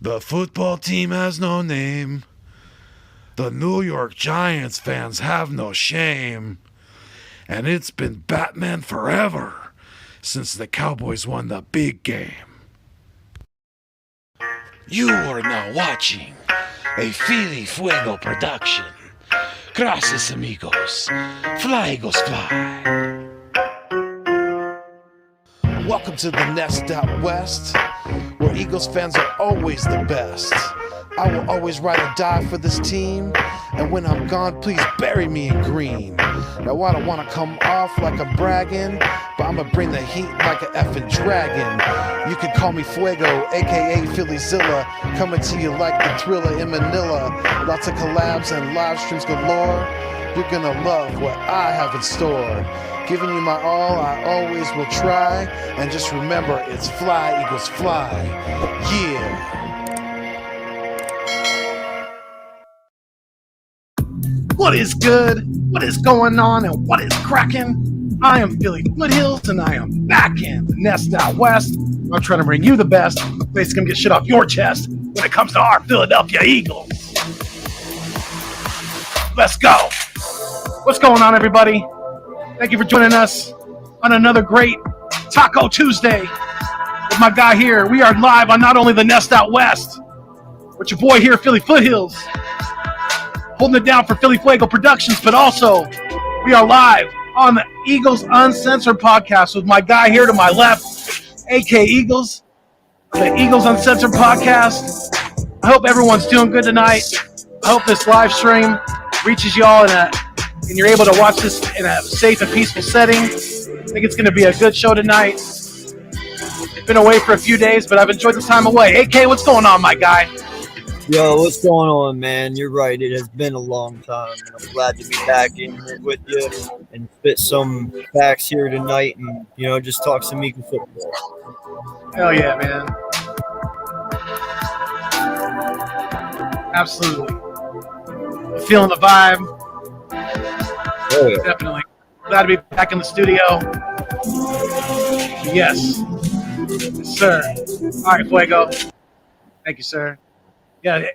The football team has no name. The New York Giants fans have no shame. And it's been Batman forever since the Cowboys won the big game. You are now watching a Philly Fuego production. Gracias, amigos. Fly, Eagles, fly. Welcome to the Nest Out West, where Eagles fans are always the best. I will always ride or die for this team, and when I'm gone, please bury me in green. Now I don't want to come off like I'm bragging, but I'ma bring the heat like an effing dragon. You can call me Fuego, aka Phillyzilla, coming to you like the Thriller in Manila. Lots of collabs and live streams galore. You're gonna love what I have in store. Giving you my all, I always will try. And just remember, it's fly, Eagles, fly. Yeah. What is good? What is going on? And what is cracking? I am Philly Foothills, and I am back in the Nest Out West. I'm trying to bring you the best place to come get shit off your chest when it comes to our Philadelphia Eagles. Let's go. What's going on, everybody? Thank you for joining us on another great Taco Tuesday with my guy here. We are live on not only the Nest Out West, but your boy here, Philly Foothills, holding it down for Philly Fuego Productions, but also we are live on the Eagles Uncensored podcast with my guy here to my left, AK Eagles, the Eagles Uncensored podcast. I hope everyone's doing good tonight. I hope this live stream reaches y'all and you're able to watch this in a safe and peaceful setting. I think it's going to be a good show tonight. It's been away for a few days, but I've enjoyed the time away. AK, what's going on, my guy? Yo, what's going on, man? You're right. It has been a long time, and I'm glad to be back in here with you and spit some facts here tonight and, just talk some Eagle football. Hell yeah, man. Absolutely. Feeling the vibe. Oh, yeah. Definitely. Glad to be back in the studio. Yes. Yes, sir. All right, Fuego. Thank you, sir. Yeah,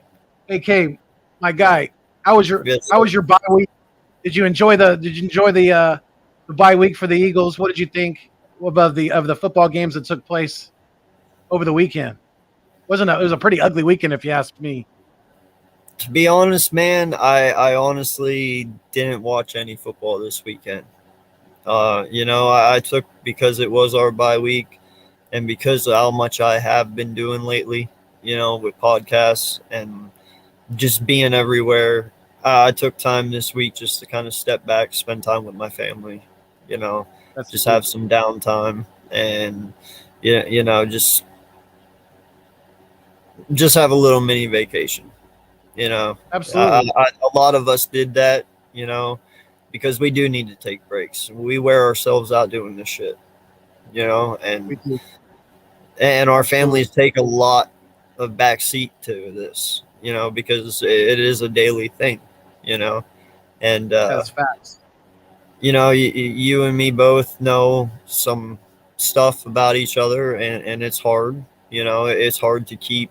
AK, my guy. How was your bye week? Did you enjoy the bye week for the Eagles? What did you think of the football games that took place over the weekend? It was a pretty ugly weekend, if you ask me. To be honest, man, I honestly didn't watch any football this weekend. I took, because it was our bye week and because of how much I have been doing lately, with podcasts and just being everywhere. I took time this week just to kind of step back, spend time with my family, just have some downtime and, just have a little mini vacation. Absolutely. A lot of us did that, because we do need to take breaks. We wear ourselves out doing this shit, and our families take a lot of backseat to this, because it is a daily thing, and that's facts. You and me both know some stuff about each other, and it's hard. It's hard to keep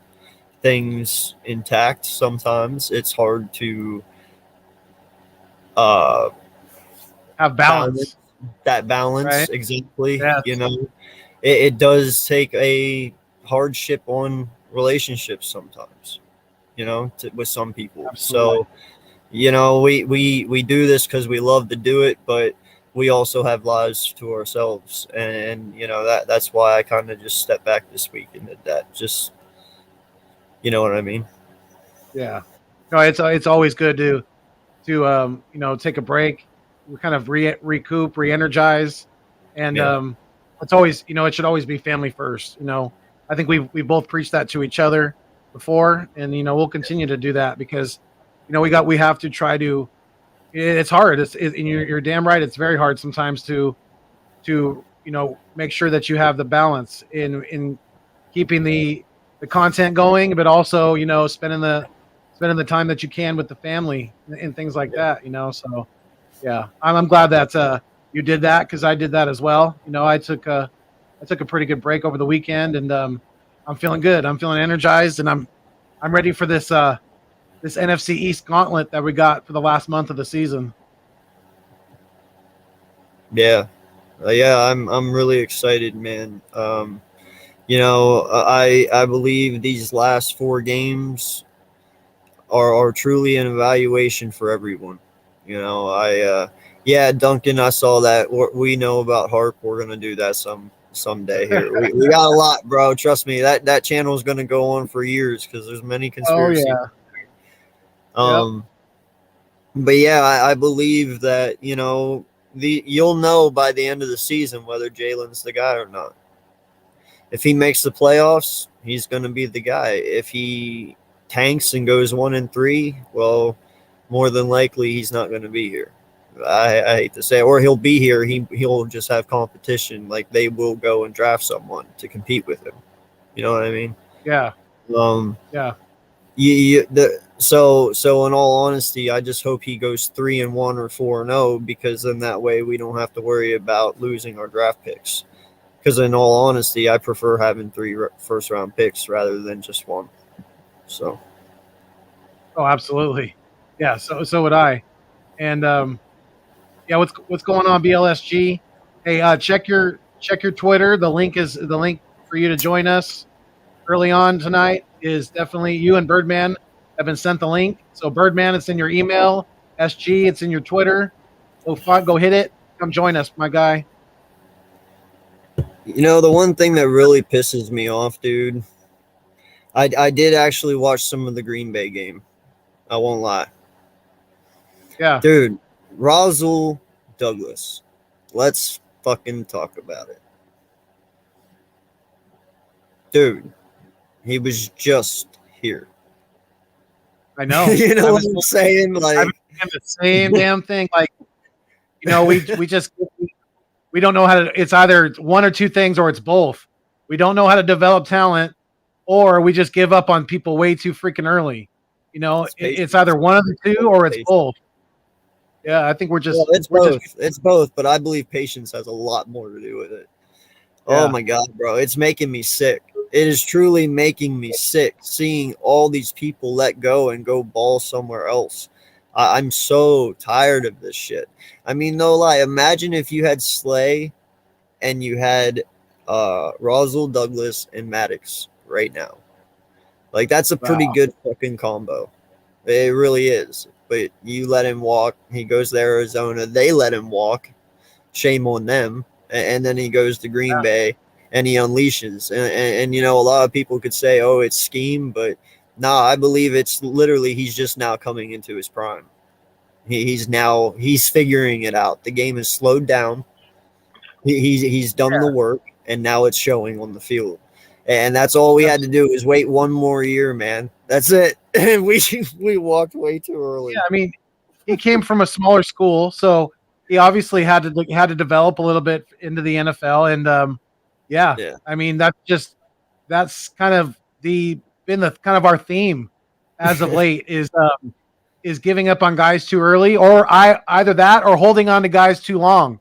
things intact. Sometimes it's hard to have balance. That balance, right? Exactly. Yes. It does take a hardship on relationships sometimes, with some people. Absolutely. So, we do this because we love to do it, but we also have lives to ourselves, and that's why I kind of just stepped back this week and did that. Just, you know what I mean? Yeah. No, it's always good to take a break, kind of recoup, re-energize, and it's always, it should always be family first. I think we both preached that to each other before, and we'll continue to do that because we have to try to. It's hard. And you're damn right. It's very hard sometimes to make sure that you have the balance in keeping the content going, but also spending the time that you can with the family and things like that. So yeah, I'm glad that you did that, because I did that as well. I took a pretty good break over the weekend, and I'm feeling good. I'm feeling energized, and I'm I'm ready for this this NFC East gauntlet that we got for the last month of the season. Yeah, I'm really excited, man. I believe these last 4 games are truly an evaluation for everyone. Duncan, I saw that. We know about Harp. We're gonna do that someday here. We got a lot, bro. Trust me. That channel is gonna go on for years because there's many conspiracy. Oh yeah. Yep. But yeah, I believe that you'll know by the end of the season whether Jalen's the guy or not. If he makes the playoffs, he's going to be the guy. If he tanks and goes 1-3, well, more than likely he's not going to be here. I hate to say it. Or he'll be here. He'll just have competition. Like they will go and draft someone to compete with him. You know what I mean? Yeah. Yeah. So in all honesty, I just hope he goes 3-1 or 4-0 because then that way we don't have to worry about losing our draft picks. Because in all honesty, I prefer having 3 first-round picks rather than just 1. So. Oh, absolutely. Yeah. So would I. And what's going on, BLSG? Hey, check your Twitter. The link for you to join us early on tonight is definitely you and Birdman have been sent the link. So Birdman, it's in your email. SG, it's in your Twitter. Go hit it. Come join us, my guy. The one thing that really pisses me off, dude, I did actually watch some of the Green Bay game. I won't lie. Yeah. Dude, Rasul Douglas. Let's fucking talk about it. Dude, he was just here. I know. You know what I'm saying? Like, I've been the same damn thing. Like, we don't know how to. It's either one or two things, or it's both. We don't know how to develop talent, or we just give up on people way too freaking early. It's either one of the two, or it's both. Yeah, I think we're just. Well, it's both. It's both, but I believe patience has a lot more to do with it. Yeah. Oh my God, bro. It's making me sick. It is truly making me sick seeing all these people let go and go ball somewhere else. I'm so tired of this shit. I mean, no lie. Imagine if you had Slay and you had Rasul Douglas and Maddox right now. Like, that's a pretty good fucking combo. It really is. But you let him walk. He goes to Arizona. They let him walk. Shame on them. And then he goes to Green Bay and he unleashes. And a lot of people could say, oh, it's scheme. But nah, I believe it's literally he's just now coming into his prime. He's figuring it out. The game has slowed down. He's done the work. And now it's showing on the field. And that's all we had to do is wait one more year, man. That's it. And we walked way too early. Yeah, I mean, he came from a smaller school, so he obviously had to develop a little bit into the NFL. And I mean, that's kind of been our theme as of late is giving up on guys too early, or either that or holding on to guys too long.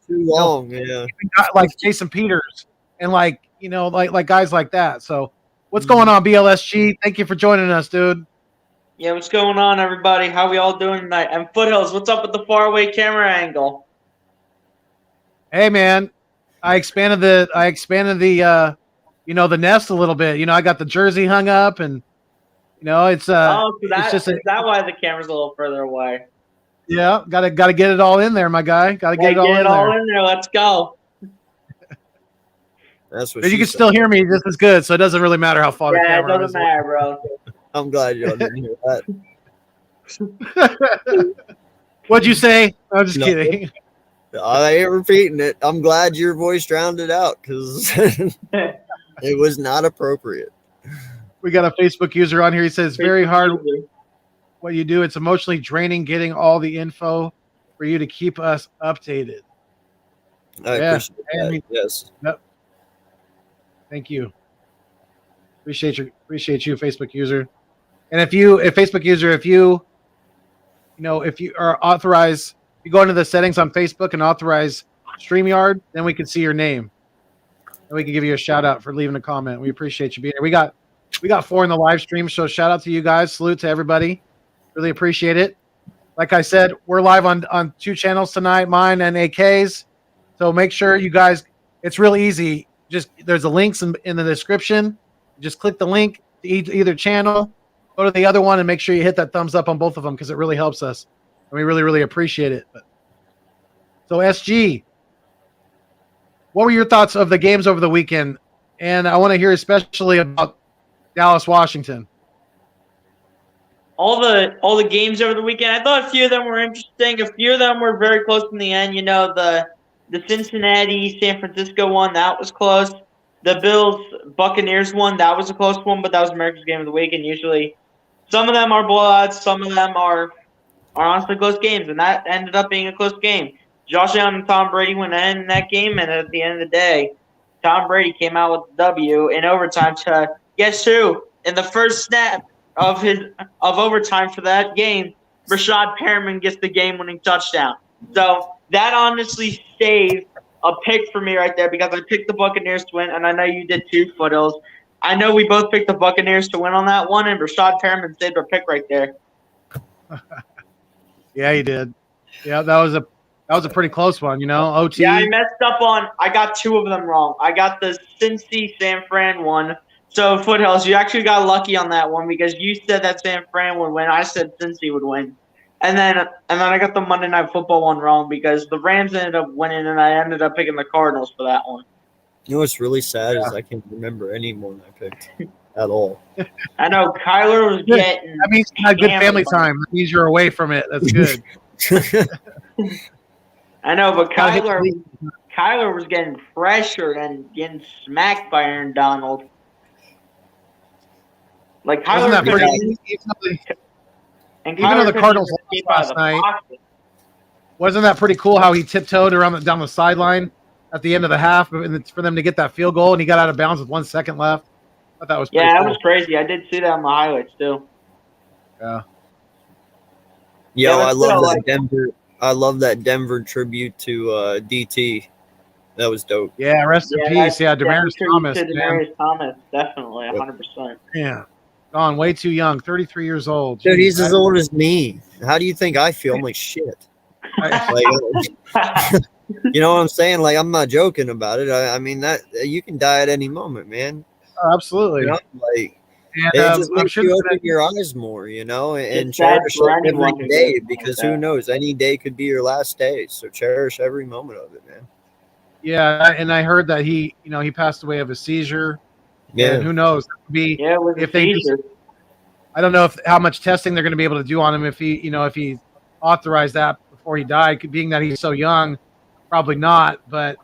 Like Jason Peters and like guys like that. So what's going on, BLSG? Thank you for joining us, dude. Yeah, what's going on, everybody? How we all doing tonight? And Foothills, what's up with the faraway camera angle? Hey, man, I expanded the the nest a little bit. I got the jersey hung up, and it's is that why the camera's a little further away? Yeah, gotta get it all in there, my guy. Gotta get it all in there. Let's go. That's what but you can still hear me just as good, so it doesn't really matter how far the camera is. Yeah, it doesn't matter, bro. I'm glad y'all didn't hear that. What'd you say? I'm just kidding. I ain't repeating it. I'm glad your voice drowned it out because it was not appropriate. We got a Facebook user on here. He says, very hard what you do. It's emotionally draining getting all the info for you to keep us updated. I appreciate that. Yes. Yep. Thank you. Appreciate you, Facebook user. And if you are authorized, you go into the settings on Facebook and authorize StreamYard, then we can see your name. And we can give you a shout out for leaving a comment. We appreciate you being here. We got We got 4 in the live stream, so shout out to you guys. Salute to everybody. Really appreciate it. Like I said, we're live on 2 channels tonight, mine and AK's. So make sure you guys, it's really easy. Just there's a links in the description. Just click the link to either channel, go to the other one, and make sure you hit that thumbs up on both of them because it really helps us. And we really, really appreciate it. So SG, what were your thoughts of the games over the weekend? And I want to hear especially about Dallas, Washington. All the games over the weekend, I thought a few of them were interesting. A few of them were very close in the end. You know, the Cincinnati San Francisco one, that was close. The Bills Buccaneers one, that was a close one, but that was America's game of the week. And usually, some of them are blowouts, some of them are honestly close games, and that ended up being a close game. Josh Allen and Tom Brady went in that game, and at the end of the day, Tom Brady came out with the W in overtime to guess who? In the first snap of overtime for that game, Rashad Perriman gets the game-winning touchdown. So that honestly saved a pick for me right there because I picked the Buccaneers to win, and I know you did too, Foothills. I know we both picked the Buccaneers to win on that one, and Rashad Perriman saved our pick right there. Yeah, he did. Yeah, that was a pretty close one, you know. OT. Yeah, I messed up I got 2 of them wrong. I got the Cincy San Fran one. So Foothills, you actually got lucky on that one because you said that San Fran would win. I said Cincy would win. And then I got the Monday Night Football one wrong because the Rams ended up winning and I ended up picking the Cardinals for that one. You know what's really sad is I can't remember any more than I picked at all. I know Kyler was getting. That means you had good family time. That means you're away from it. That's good. I know, but Kyler was getting pressured and getting smacked by Aaron Donald. Like Kyler, Wasn't that pretty? Even though the Cardinals lost last night, wasn't that pretty cool how he tiptoed down the sideline at the end of the half for them to get that field goal, and he got out of bounds with 1 second left? I thought that was pretty cool. That was crazy. I did see that on the highlights too. Yeah. Yeah, I love that Denver. I love that Denver tribute to DT. That was dope. Yeah, rest in peace. Yeah, Demaryius Thomas. Demaryius Thomas, definitely, 100%. Yeah. Gone way too young, 33 years old. Dude, he's as old as me. How do you think I feel? I'm like, shit. Like, you know what I'm saying? Like, I'm not joking about it. I mean, that you can die at any moment, man. Oh, absolutely. You know? Like, and, it just makes you open your eyes more, you know, and cherish every day because who knows? Any day could be your last day. So cherish every moment of it, man. Yeah, and I heard that he passed away of a seizure. Yeah, and who knows? If they I don't know how much testing they're going to be able to do on him if he authorized that before he died. Being that he's so young, probably not. But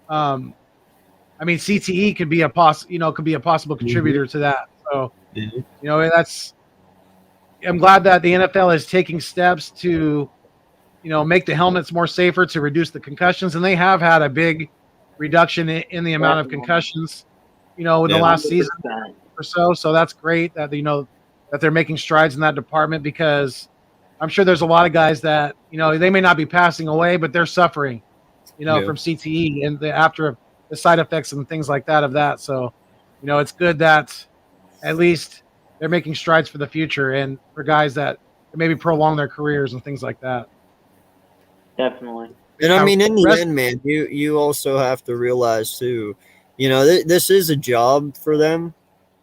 I mean, CTE could be a possible contributor to that. So I'm glad that the NFL is taking steps to make the helmets more safer to reduce the concussions, and they have had a big reduction in the amount of concussions. In the last season or so. So that's great that that they're making strides in that department because I'm sure there's a lot of guys that they may not be passing away, but they're suffering, from CTE and after the side effects and things like that of that. So, it's good that at least they're making strides for the future and for guys that maybe prolong their careers and things like that. Definitely. And I mean, in the end, man, you also have to realize too. This is a job for them,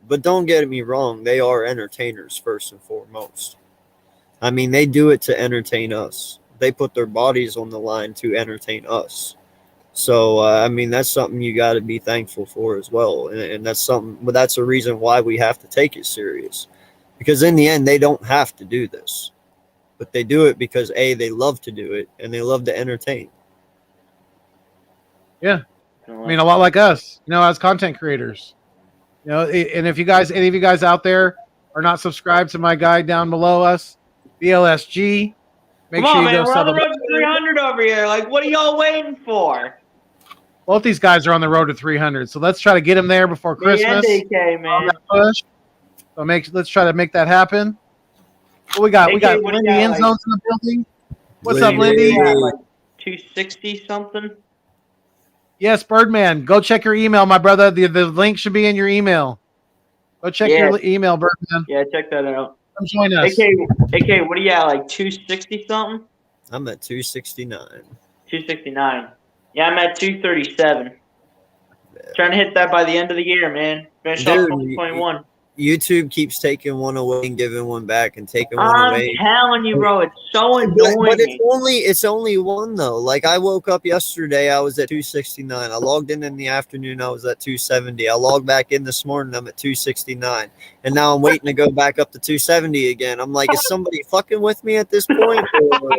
but don't get me wrong. They are entertainers first and foremost. I mean, they do it to entertain us. They put their bodies on the line to entertain us. So, I mean, that's something you got to be thankful for as well. And that's but that's a reason why we have to take it serious. Because in the end, they don't have to do this. But they do it because, A, they love to do it, and they love to entertain. Yeah. I mean, a lot like us, as content creators, and if any of you guys out there are not subscribed to my guy down below us, BLSG, Come on, man, we're on the road to 300 over here. Like, what are y'all waiting for? Both these guys are on the road to 300, so let's try to get them there before Christmas. AK, man. Push. So let's try to make that happen. What we got? AK, we got Lindy End Zones in the building. What's up, Lindy? Like 260 something. Yes, Birdman. Go check your email, my brother. The link should be in your email. Go check Yeah. your email, Birdman. Yeah, check that out. Come join us. AK, what are you at? Like 260 something? I'm at 269. 269. Yeah, I'm at 237. Trying to hit that by the end of the year, man. Finish off Dude, 2021. YouTube keeps taking one away and giving one back and taking one I'm away. telling you, bro, it's so But annoying. it's only one though. Like I woke up yesterday, I was at 269. I logged in the afternoon, I was at 270. I logged back in this morning, I'm at 269, and now I'm waiting to go back up to 270 again. I'm like, is somebody fucking with me at this point? Or,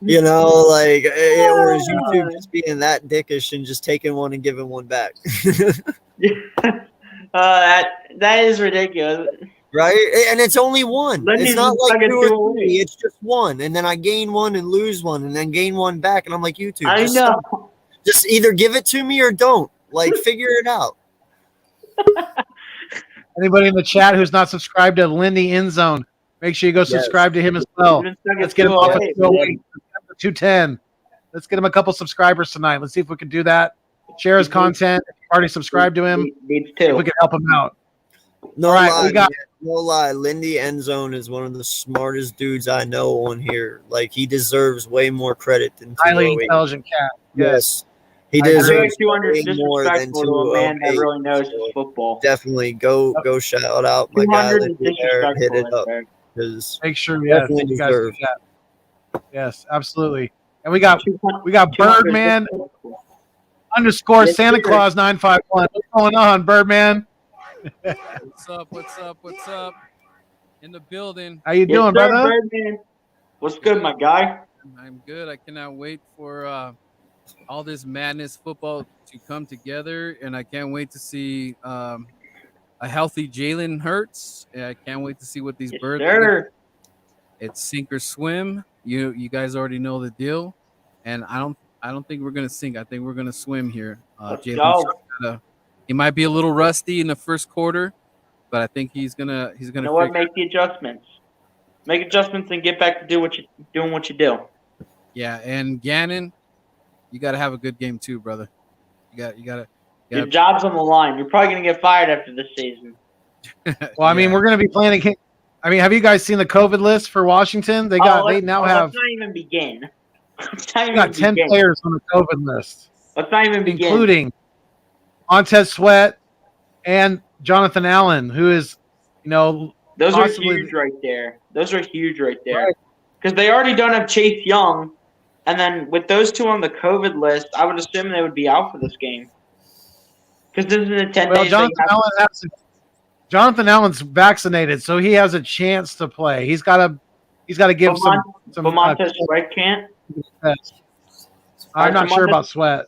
you know, like, or is YouTube just being that dickish and just taking one and giving one back? That is ridiculous. Right? And it's only one. Lenny's It's not like fucking 2 or 3. away. It's just one. And then I gain one and lose one and then gain one back. And I'm like, YouTube, I just know. stop. Just either give it to me or don't. Like, figure it out. Anybody in the chat who's not subscribed to Lindy Endzone, make sure you go subscribe to him as well. Let's get him off at 210. Let's get him a couple subscribers tonight. Let's see if we can do that. Share his content. If you already subscribed to him, Needs if to. we can help him out. No All right, lie, we got- man. No lie. Lindy Endzone is one of the smartest dudes I know on here. Like, he deserves way more credit than Highly 208. intelligent cat. Yes. He I agree. deserves 200 way is more than disrespectful to a man that 208. really knows So his football. definitely go shout out my guy 200 is Lindy there. Hit disrespectful it right up. there. Because Make sure you definitely guys do deserve. that. Yes, absolutely. And we got 200 Birdman _ Yes, Santa sir. Claus 951. What's going on, Birdman? What's up? What's up? What's up? In the building. How you Yes, doing, sir, brother? Birdman. What's good, my guy? I'm good. I cannot wait for all this madness football to come together, and I can't wait to see a healthy Jalen Hurts. And I can't wait to see what these Yes, birds. sir. It's sink or swim. You guys already know the deal, and I don't think we're gonna sink. I think we're gonna swim here. Let's Jalen go. he might be a little rusty in the first quarter, but I think he's gonna. You know what? Make the adjustments. Make adjustments and get back to doing what you do. Yeah, and Gannon, you got to have a good game too, brother. You got Your job's on the line. You're probably gonna get fired after this season. Well, I mean, we're going to be playing again. I mean, have you guys seen the COVID list for Washington? They now Let's have not even begin. Let's not even got 10 begin. players on the COVID list, Let's not even begin. including Montez Sweat and Jonathan Allen, who is, Those possibly- are huge right there. Those are huge right there. Because they already don't have Chase Young, and then with those two on the COVID list, I would assume they would be out for this game. Because this is in 10 well, days. Jonathan Allen's vaccinated, so he has a chance to play. He's got to give some. But Montez Sweat can't. I'm not sure about Sweat.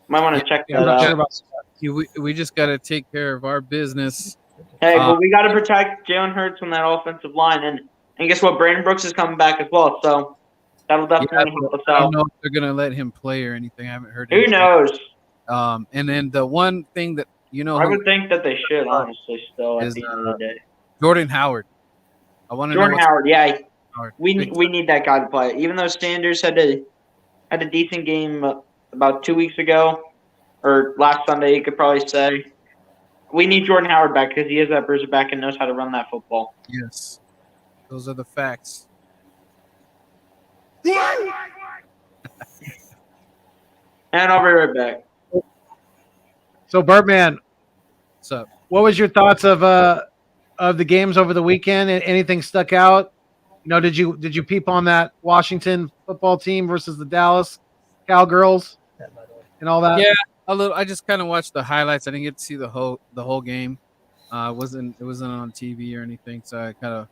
Might want to check Yeah, I'm that not out. sure about Sweat. we just got to take care of our business. Hey, but we got to protect Jalen Hurts on that offensive line, and guess what? Brandon Brooks is coming back as well, so that'll definitely help us I don't out. know if they're gonna let him play or anything. I haven't heard. Who anything. knows? And then the one thing that I would think that they should, honestly. Still, at is, the end of the day, Jordan Howard. I want to know. Jordan Howard. Yeah, Howard. we need that guy to play. Even though Sanders had a decent game about 2 weeks ago, or last Sunday, you could probably say. We need Jordan Howard back because he is that bruiser back and knows how to run that football. Yes, those are the facts. And I'll be right back. So, Birdman, What's up? what was your thoughts of the games over the weekend? Anything stuck out? Did you peep on that Washington football team versus the Dallas Cowgirls and all that? Yeah, a little. I just kind of watched the highlights. I didn't get to see the whole game. It wasn't on TV or anything, so I kind of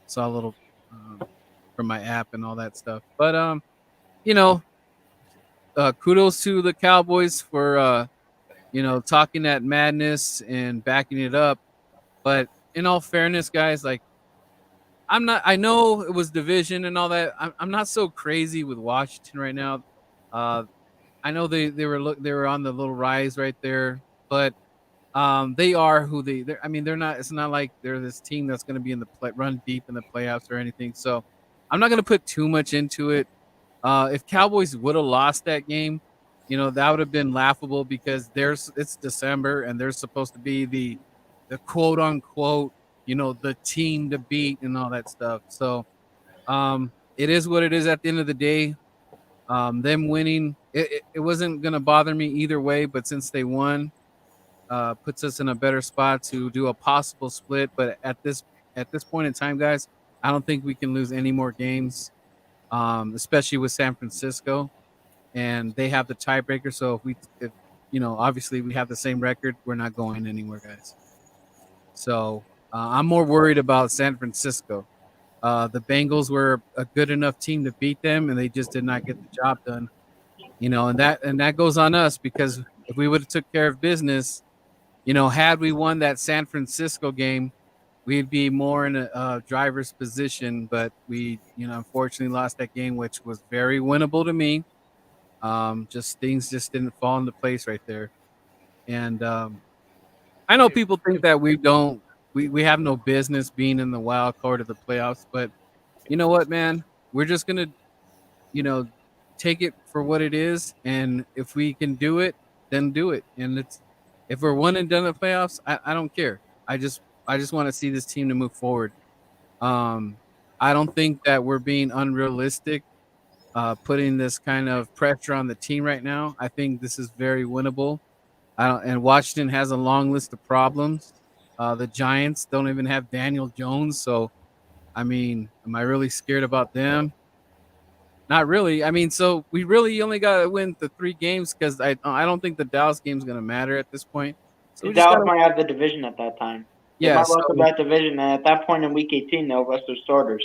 saw a little from my app and all that stuff. But kudos to the Cowboys for talking that madness and backing it up. But in all fairness, guys, like I know it was division and all that. I'm not so crazy with Washington right now. I know they were on the little rise right there, but they are who they're. I mean, they're not. It's not like they're this team that's going to be in the run deep in the playoffs or anything. So I'm not going to put too much into it. If Cowboys would have lost that game, that would have been laughable because it's December and they're supposed to be the quote unquote, the team to beat and all that stuff. So it is what it is at the end of the day. Them winning, it wasn't gonna bother me either way, but since they won, puts us in a better spot to do a possible split. But at this point in time, guys, I don't think we can lose any more games, especially with San Francisco, and they have the tiebreaker. So if obviously we have the same record, we're not going anywhere, guys. So I'm more worried about San Francisco. The Bengals were a good enough team to beat them, and they just did not get the job done. And that goes on us because if we would have took care of business, had we won that San Francisco game, we'd be more in a driver's position. But we, unfortunately lost that game, which was very winnable to me. Just things just didn't fall into place right there. And I know people think that we have no business being in the wild card of the playoffs, but you know what, man? We're just gonna, take it for what it is, and if we can do it, then do it. And if we're one and done in the playoffs, I don't care. I just want to see this team to move forward. I don't think that we're being unrealistic, putting this kind of pressure on the team right now. I think this is very winnable. And Washington has a long list of problems. The Giants don't even have Daniel Jones, so I mean, am I really scared about them? Not really. I mean, so we really only got to win the 3 games because I don't think the Dallas game is going to matter at this point. So we just Dallas gotta, might have the division at that time. They yeah, might so, look at that division, and at that point in Week 18, they'll rest their starters.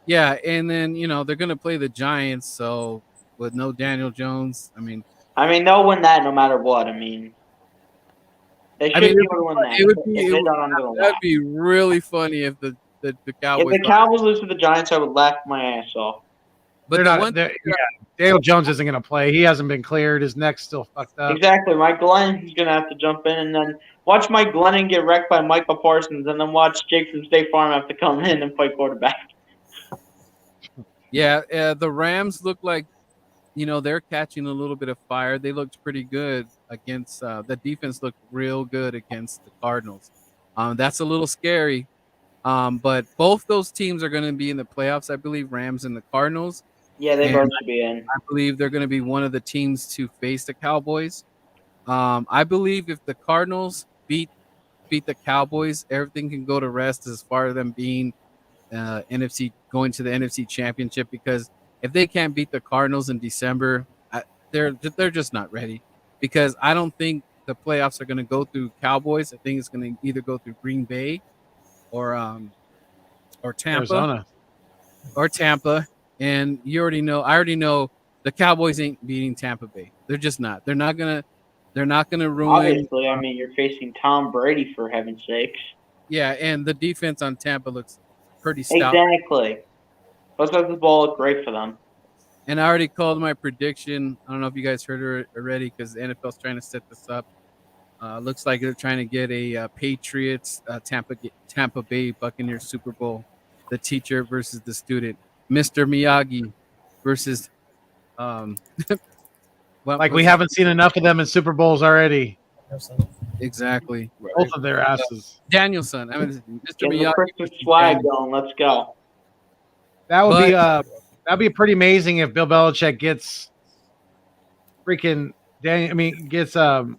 yeah, and then they're going to play the Giants. So with no Daniel Jones, I mean, they'll win that no matter what. They should be able to win that. it would If be they don't, I'm gonna that'd laugh. be really funny if the If Cowboys. the Cowboys lose to the Giants, I would laugh my ass off. But Daniel Jones isn't going to play. He hasn't been cleared. His neck's still fucked up. Exactly. Mike Glennon's going to have to jump in, and then watch Mike Glennon get wrecked by Michael Parsons, and then watch Jake from State Farm have to come in and play quarterback. Yeah, the Rams look like, they're catching a little bit of fire. They looked pretty good against the defense looked real good against the Cardinals. That's a little scary. But both those teams are going to be in the playoffs, I believe, Rams and the Cardinals. Yeah, they both should be in. I believe they're going to be one of the teams to face the Cowboys. I believe if the Cardinals beat the Cowboys, everything can go to rest as far as them being going to the NFC Championship, because if they can't beat the Cardinals in December, they're just not ready, because I don't think the playoffs are going to go through Cowboys. I think it's going to either go through Green Bay or Tampa. And I already know the Cowboys ain't beating Tampa Bay. They're just not. They're not gonna ruin. Obviously, you're facing Tom Brady, for heaven's sakes. Yeah, and the defense on Tampa looks pretty stout. Exactly. Both sides of the ball look great for them. And I already called my prediction. I don't know if you guys heard it already, because the NFL's trying to set this up. Looks like they're trying to get a Patriots Tampa Bay Buccaneers Super Bowl. The teacher versus the student. Mr. Miyagi versus we haven't seen enough of them in Super Bowls already. Exactly. Both of their asses. Danielson. Mr. Get the Miyagi. Christmas swag going. Let's go. That would be pretty amazing if Bill Belichick gets gets the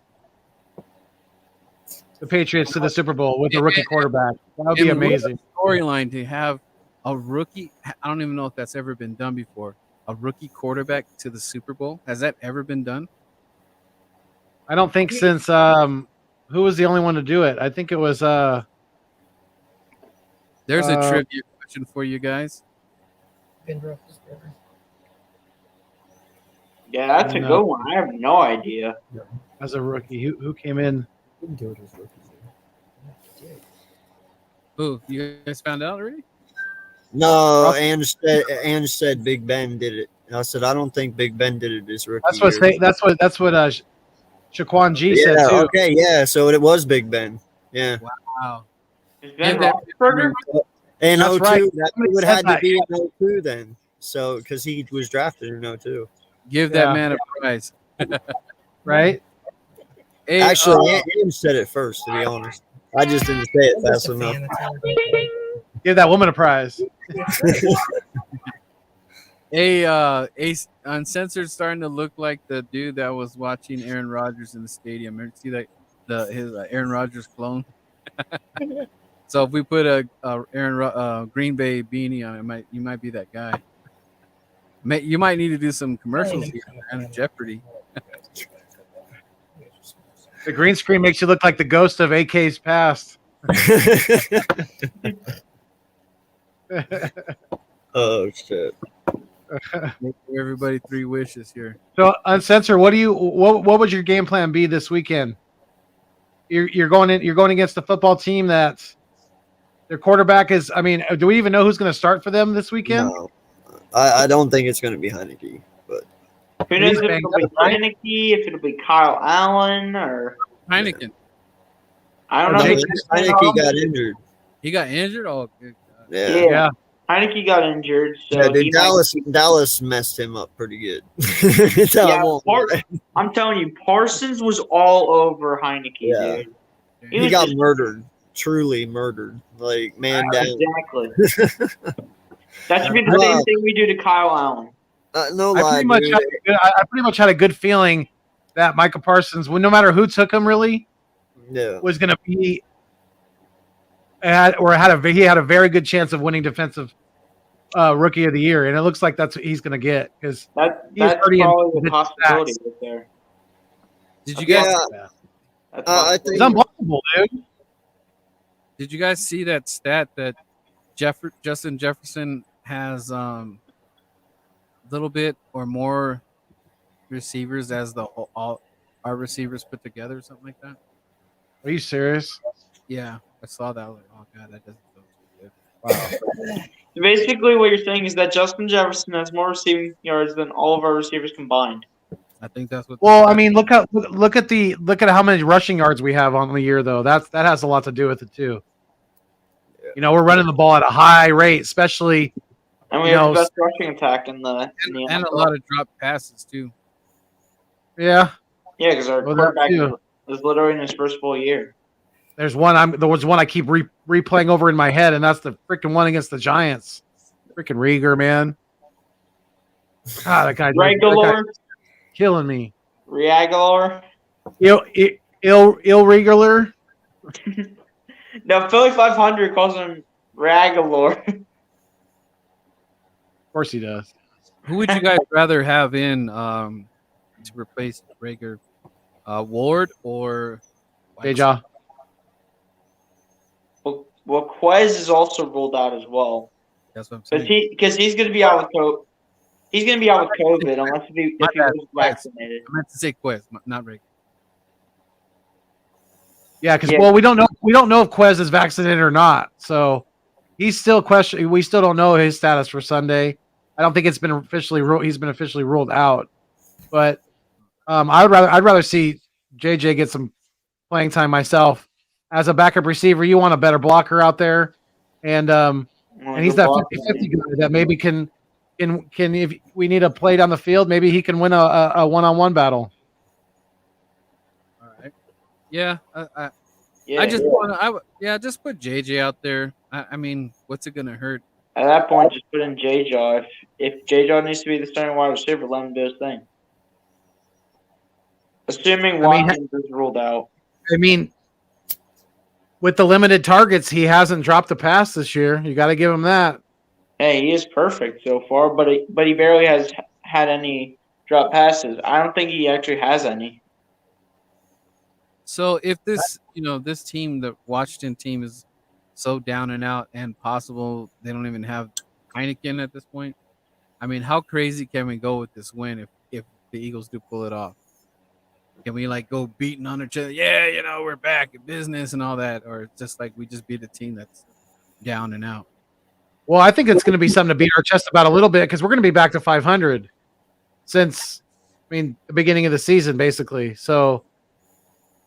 Patriots to the Super Bowl with a rookie quarterback. That would be amazing. Storyline to have a rookie. I don't even know if that's ever been done before. A rookie quarterback to the Super Bowl. Has that ever been done? I don't think since who was the only one to do it? I think it was There's a trivia question for you guys. Yeah, that's a good one. I have no idea. As a rookie, who came in? Who? You guys found out already? No, Ange said Big Ben did it. I said I don't think Big Ben did it his rookie year. That's what Shaquan G said too. Okay, yeah. So it was Big Ben. Yeah. Wow. Is Ben Roethlisberger? In 02, right. that would have to be in 02 then. So because he was drafted in 02. Give that man a prize. Right? Hey, Actually, Aim said it first, to be honest. I just didn't say it fast enough. Give that woman a prize. Uncensored starting to look like the dude that was watching Aaron Rodgers in the stadium. Remember, see that his Aaron Rodgers clone. So if we put a Green Bay beanie on it, you might be that guy. You might need to do some commercials here, man. Jeopardy. The green screen makes you look like the ghost of AK's past. Oh shit! Make everybody 3 wishes here. So, Uncensored, what would your game plan be this weekend? You're going against the football team that's their quarterback is. I mean, do we even know who's going to start for them this weekend? No, I don't think it's going to be Heineke, but Who knows if it'll be Heineke, if it'll be Kyle Allen, or Heineken. I don't know. Heineke got injured. He got injured? Oh, good God. Yeah. Heineke got injured. So Yeah, dude, Dallas messed him up pretty good. I'm telling you, Parsons was all over Heineke, dude. He got murdered. Truly murdered. Like, man down. Exactly. That should be the same thing we do to Kyle Allen. No I lie, pretty much had a good feeling that Micah Parsons, no matter who took him, really, was going to be he had a very good chance of winning defensive rookie of the year, and it looks like that's what he's going to get because that's probably the possibility right there. Did you guys? I think he's unblockable, dude. Did you guys see that stat that Justin Jefferson has little bit or more receivers as all our receivers put together, or something like that? Are you serious? Yeah, I saw that. I was like, oh god, that doesn't feel too good. Wow. So basically, what you're saying is that Justin Jefferson has more receiving yards than all of our receivers combined. I think that's what. Well, I mean, look at how many rushing yards we have on the year, though. That has a lot to do with it too. You know, we're running the ball at a high rate, especially. And we have the best rushing attack in the and a lot of drop passes too. Yeah. Yeah, because our quarterback is literally in his first full year. There was one I keep replaying over in my head, and that's the freaking one against the Giants. Freaking Rieger, man. God, that guy killing me. Reagolor. Il Riegerler. No, Philly 500 calls him Reagolor. Of course he does. Who would you guys rather have in to replace Rager? Ward or Deja? Well, Quez is also ruled out as well. That's what I'm saying. Because he's going to be out with COVID. He's going to be out with COVID unless if he was vaccinated. I meant to say Quez, not Rager. Yeah, because we don't know if Quez is vaccinated or not. So he's still questioned. We still don't know his status for Sunday. I don't think it's been officially ruled. He's been officially ruled out. But I'd rather see JJ get some playing time myself as a backup receiver. You want a better blocker out there, and he's that 50-50 guy that maybe can if we need a play down the field, maybe he can win a one-on-one battle. All right. Yeah. I just want to. Just put JJ out there. I mean, what's it gonna hurt? At that point, just put in J-Jaw. If J-Jaw needs to be the starting wide receiver, let him do his thing. Assuming Watkins is ruled out. I mean, with the limited targets, he hasn't dropped a pass this year. You got to give him that. Hey, he is perfect so far, but he barely has had any drop passes. I don't think he actually has any. So if this team, the Washington team, is so down and out and possible they don't even have Heineken at this point, I mean, how crazy can we go with this win if the Eagles do pull it off? Can we go beating on each other? Yeah, we're back in business and all that, or just we just beat a team that's down and out? Well, I think it's going to be something to beat our chest about a little bit because we're going to be back to 500 since, the beginning of the season, basically. So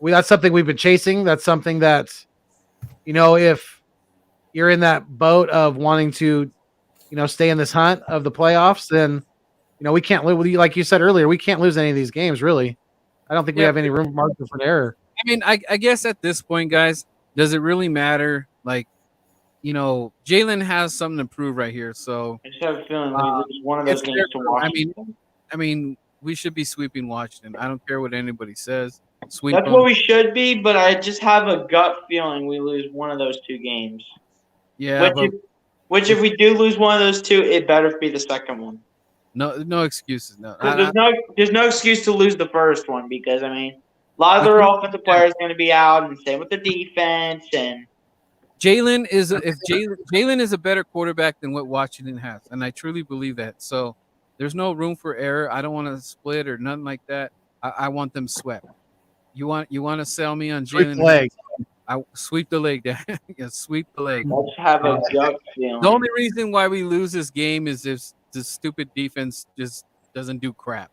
that's something we've been chasing. That's something that, if you're in that boat of wanting to, stay in this hunt of the playoffs, then we can't lose. Like you said earlier, we can't lose any of these games. Really, I don't think we Yeah, have any room margin for error. I mean, I guess at this point, guys, does it really matter? Like, Jalen has something to prove right here. So I just have a feeling we uh, lose one of those it's games to Washington. I mean, we should be sweeping Washington. I don't care what anybody says. Sweep That's them. what we should be, but I just have a gut feeling we lose one of those two games. Yeah, but Which if we do lose one of those two, it better be the second one. no excuses. No, Because there's no excuse to lose the first one because I mean a lot of their offensive players are going to be out, and same with the defense. And Jalen is a better quarterback than what Washington has, and I truly believe that. So there's no room for error. I don't want to split or nothing like that. I want them swept. You want to sell me on Sweep Jalen? the leg. I sweep the leg down. Yeah, sweep the leg. let's have a gut feeling. The only reason why we lose this game is if the stupid defense just doesn't do crap.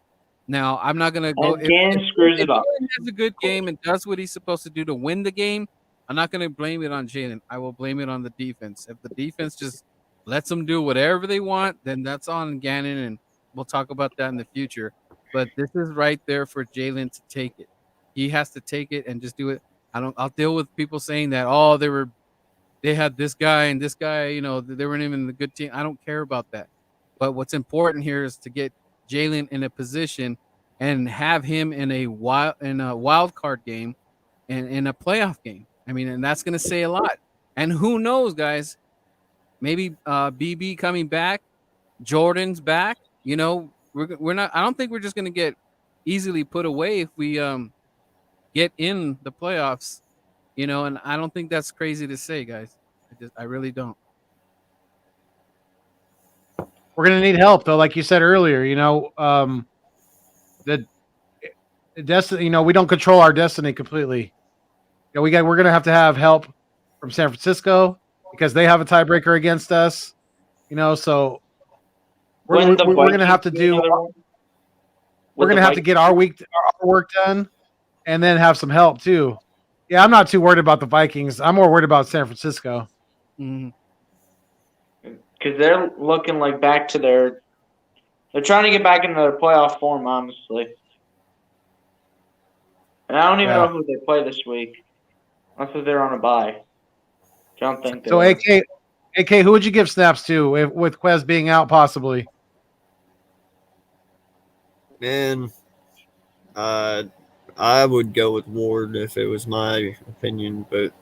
Now, I'm not gonna go. And Gannon screws it up. Jalen has a good game and does what he's supposed to do to win the game, I'm not gonna blame it on Jalen. I will blame it on the defense. If the defense just lets them do whatever they want, then that's on Gannon, and we'll talk about that in the future. But this is right there for Jalen to take it. He has to take it and just do it. I'll deal with people saying that they had this guy and this guy, they weren't even the good team. I don't care about that. But what's important here is to get Jalen in a position and have him in a wild card game and in a playoff game. I mean, and that's going to say a lot. And who knows, guys? Maybe BB coming back, Jordan's back. We're not. I don't think we're just going to get easily put away if we get in the playoffs. And I don't think that's crazy to say, guys. I really don't. We're gonna need help, though, like you said earlier. The destiny. We don't control our destiny completely. We're gonna have to have help from San Francisco because they have a tiebreaker against us. So we're gonna have to do. We're gonna have to get our work done, and then have some help too. Yeah, I'm not too worried about the Vikings. I'm more worried about San Francisco. Mm-hmm. Because they're looking like back to they're trying to get back into their playoff form, honestly. And I don't even know who they play this week. Unless they're on a bye. I don't think so. AK, who would you give snaps to with Quez being out possibly? Man, I would go with Ward if it was my opinion, but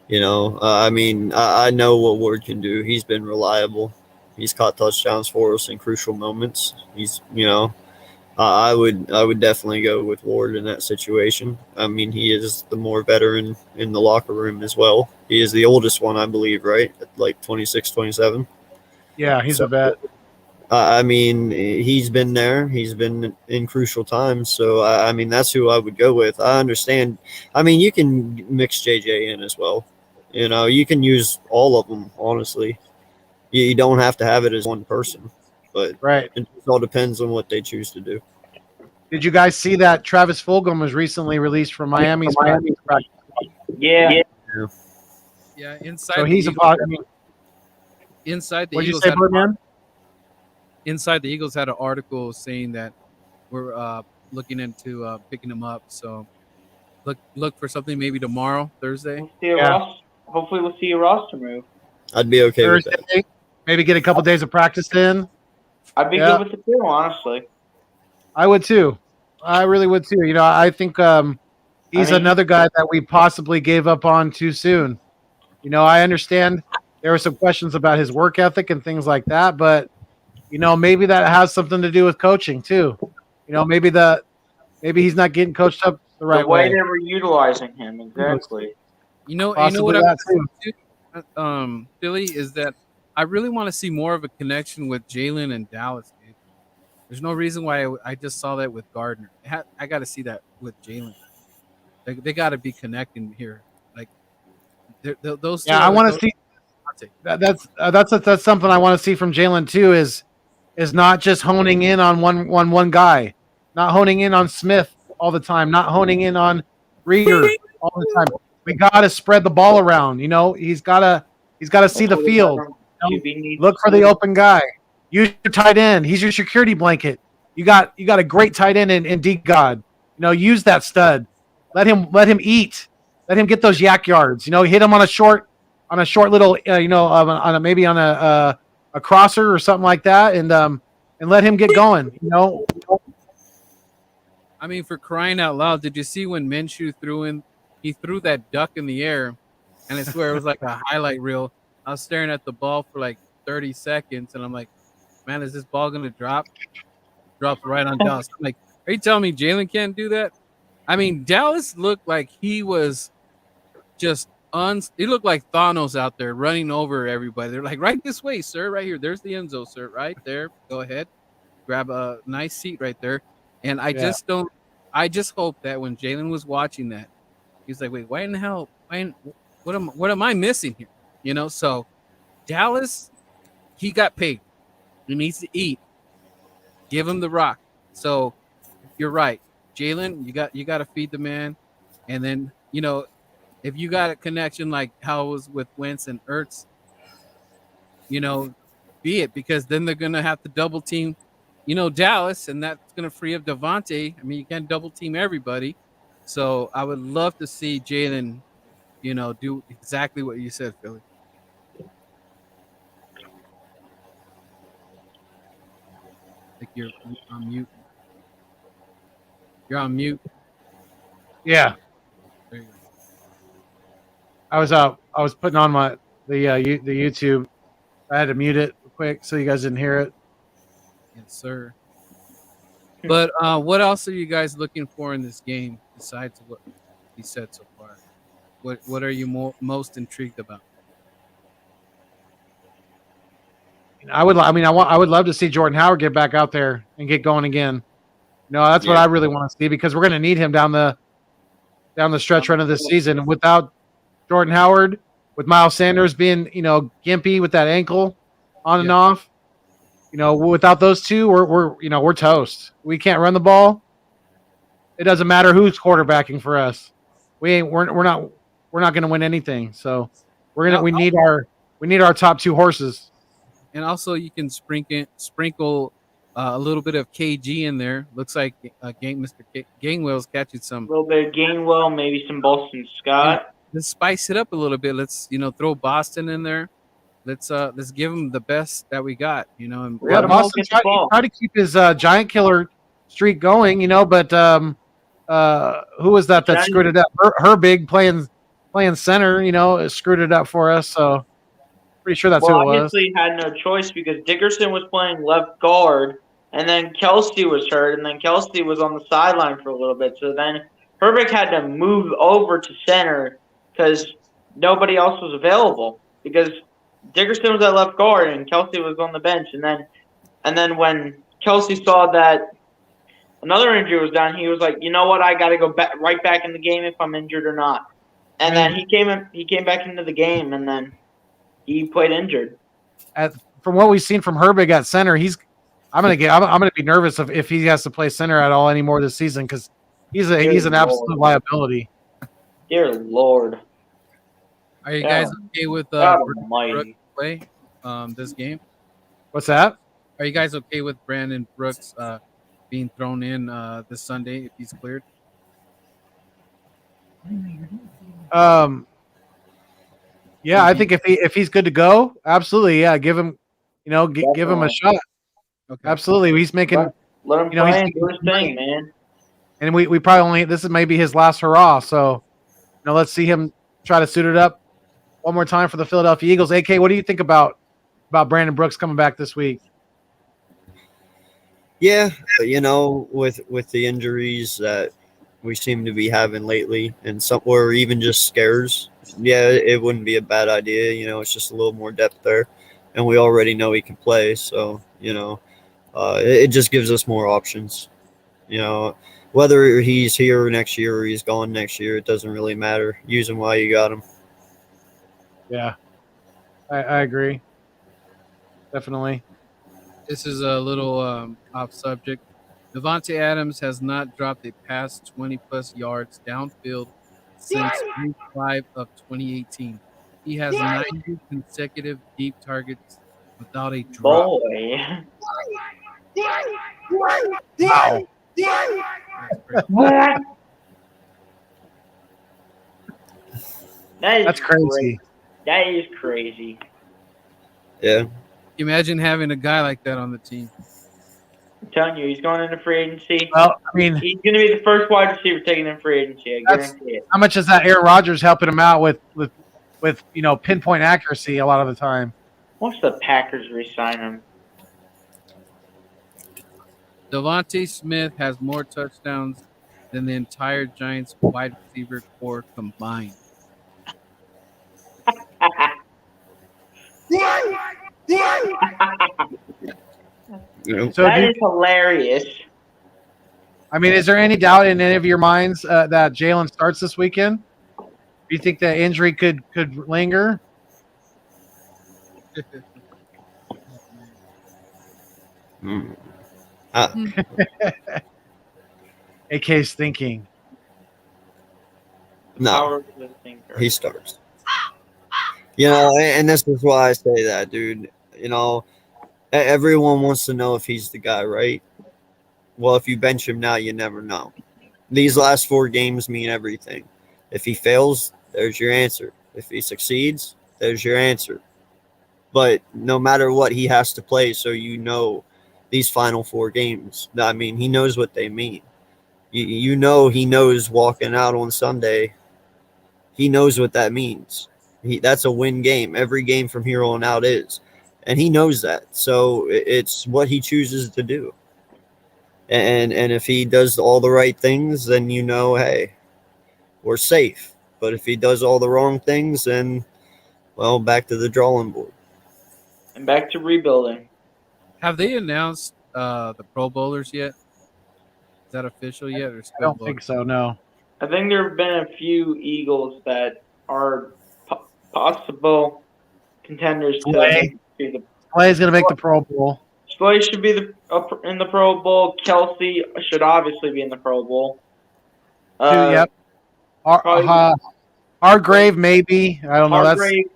I know what Ward can do. He's been reliable. He's caught touchdowns for us in crucial moments. I would definitely go with Ward in that situation. I mean, he is the more veteran in the locker room as well. He is the oldest one, I believe, right? Like 26, 27. Yeah, he's a vet. He's been there. He's been in crucial times. So, that's who I would go with. I understand. You can mix JJ in as well. You can use all of them, honestly. You don't have to have it as one person. But right. It all depends on what they choose to do. Did you guys see that Travis Fulgham was recently released from Miami's practice? Yeah. Yeah, inside. So he's inside the What'd Eagles. You say, Birdman? Inside the Eagles had an article saying that we're looking into picking him up. So look for something maybe tomorrow, Thursday. Hopefully we'll see a roster move. I'd be okay Thursday, with that. Maybe get a couple days of practice in. I'd be good with it too, honestly. I would too. I really would too. I think he's another guy that we possibly gave up on too soon. I understand there were some questions about his work ethic and things like that, but maybe that has something to do with coaching too. Maybe he's not getting coached up the right way. The way they were utilizing him, exactly. You know what I Billy, is that I really want to see more of a connection with Jalen and Dallas, dude. There's no reason why I just saw that with Gardner. I got to see that with Jalen. They got to be connecting here. Like those. Yeah, I want to see. That's something I want to see from Jalen too. Is not just honing in on one guy, not honing in on Smith all the time, not honing in on Reader all the time. We got to spread the ball around. He's got to see the field. Look for the open guy. Use your tight end. He's your security blanket. You got a great tight end in D God. Use that stud. Let him eat. Let him get those yak yards. Hit him on a short little maybe on a crosser or something like that, and let him get going. I mean, for crying out loud, did you see when Minshew he threw that duck in the air, and I swear it was like a highlight reel. I was staring at the ball for like 30 seconds, and I'm like, man, is this ball going to drop? Drops right on Dallas. I'm like, are you telling me Jalen can't do that? I mean, Dallas looked like he was just he looked like Thanos out there running over everybody. They're like, right this way, sir, right here. There's the end zone, sir, right there. Go ahead. Grab a nice seat right there. And I just hope that when Jalen was watching that, he's like, wait, why in the hell? What am I missing here? So Dallas, he got paid. He needs to eat. Give him the rock. So you're right. Jalen, you got to feed the man. And then, if you got a connection like how it was with Wentz and Ertz, be it, because then they're going to have to double team, Dallas, and that's going to free up Devontae. I mean, you can't double team everybody. So I would love to see Jalen, do exactly what you said, Philly. Like you're on mute. You're on mute. Yeah. There you go. I was putting on the YouTube. I had to mute it quick so you guys didn't hear it. Yes, sir. But what else are you guys looking for in this game besides what he said so far? What are you most intrigued about? I would love to see Jordan Howard get back out there and get going again. That's what I really want to see, because we're going to need him down the stretch run of this season. And without Jordan Howard, with Miles Sanders being gimpy with that ankle on and off, without those two, we're toast. We can't run the ball. It doesn't matter who's quarterbacking for us. We're not going to win anything. So we need our top two horses. And also, you can sprinkle a little bit of KG in there. Looks like Mr. Gainwell's catching some. A little bit of Gainwell, maybe some Boston Scott. Let's spice it up a little bit. Let's throw Boston in there. Let's give him the best that we got. And Boston tried to keep his giant killer streak going. But who was that screwed it up? Herbig playing center. Screwed it up for us. So. Pretty sure that's who it was. Obviously had no choice because Dickerson was playing left guard, and then Kelsey was hurt, and then Kelsey was on the sideline for a little bit. So then Herbig had to move over to center because nobody else was available, because Dickerson was at left guard and Kelsey was on the bench. And then when Kelsey saw that another injury was down, he was like, you know what, I got to go right back in the game if I'm injured or not. And then he came back into the game, and then he played injured. From what we've seen from Herbig at center, I'm gonna be nervous if he has to play center at all anymore this season, because he's an absolute liability. Dear Lord. Are you guys okay with Brooks play this game? What's that? Are you guys okay with Brandon Brooks being thrown in this Sunday if he's cleared? Yeah, I think if he's good to go, absolutely. Yeah, give him, give him a shot. Okay. Absolutely, he's making. Let him play and do his thing, man. And we probably this is maybe his last hurrah. So, let's see him try to suit it up one more time for the Philadelphia Eagles. AK, what do you think about Brandon Brooks coming back this week? Yeah, with the injuries that we seem to be having lately, and or even just scares. Yeah, it wouldn't be a bad idea. It's just a little more depth there, and we already know he can play. So, it just gives us more options. Whether he's here next year or he's gone next year, it doesn't really matter. Use him while you got him. Yeah, I agree. Definitely. This is a little off subject. Devontae Adams has not dropped a pass 20-plus yards downfield since week 5 of 2018. He has 90 consecutive deep targets without a drop. Boy. Wow. That's crazy. What? That's crazy. That is crazy. Yeah. Can you imagine having a guy like that on the team? I'm telling you, he's going into free agency. Well, I mean, He's going to be the first wide receiver taken in free agency. I guarantee it. how much is that Aaron Rodgers helping him out with pinpoint accuracy a lot of the time? Once the Packers re-sign him. Devontae Smith has more touchdowns than the entire Giants wide receiver core combined. So That is hilarious. I mean, is there any doubt in any of your minds that Jalen starts this weekend? Do you think that injury could linger? AK's thinking. No, Power of the thinker. he starts. You know, and this is why I say that, dude. You know, everyone wants to know if he's the guy, right? Well, if you bench him now, you never know. These last 4 games mean everything. If he fails, there's your answer. If he succeeds, there's your answer. But no matter what, he has to play, so you know these final 4 games. I mean, he knows what they mean. You know he knows walking out on Sunday. He knows what that means. That's a win game. Every game from here on out is. And he knows that. So it's what he chooses to do. And if he does all the right things, then you know, hey, we're safe. But if he does all the wrong things, then, well, back to the drawing board. And back to rebuilding. Have they announced the Pro Bowlers yet? Is that official yet? Or I don't think so, no. I think there have been a few Eagles that are possible contenders Slay. to be the. Clay's going to make the Pro Bowl. Slay should be in the Pro Bowl. Kelsey should obviously be in the Pro Bowl. Yep. Hargrave, maybe. I don't know. That's Hargrave,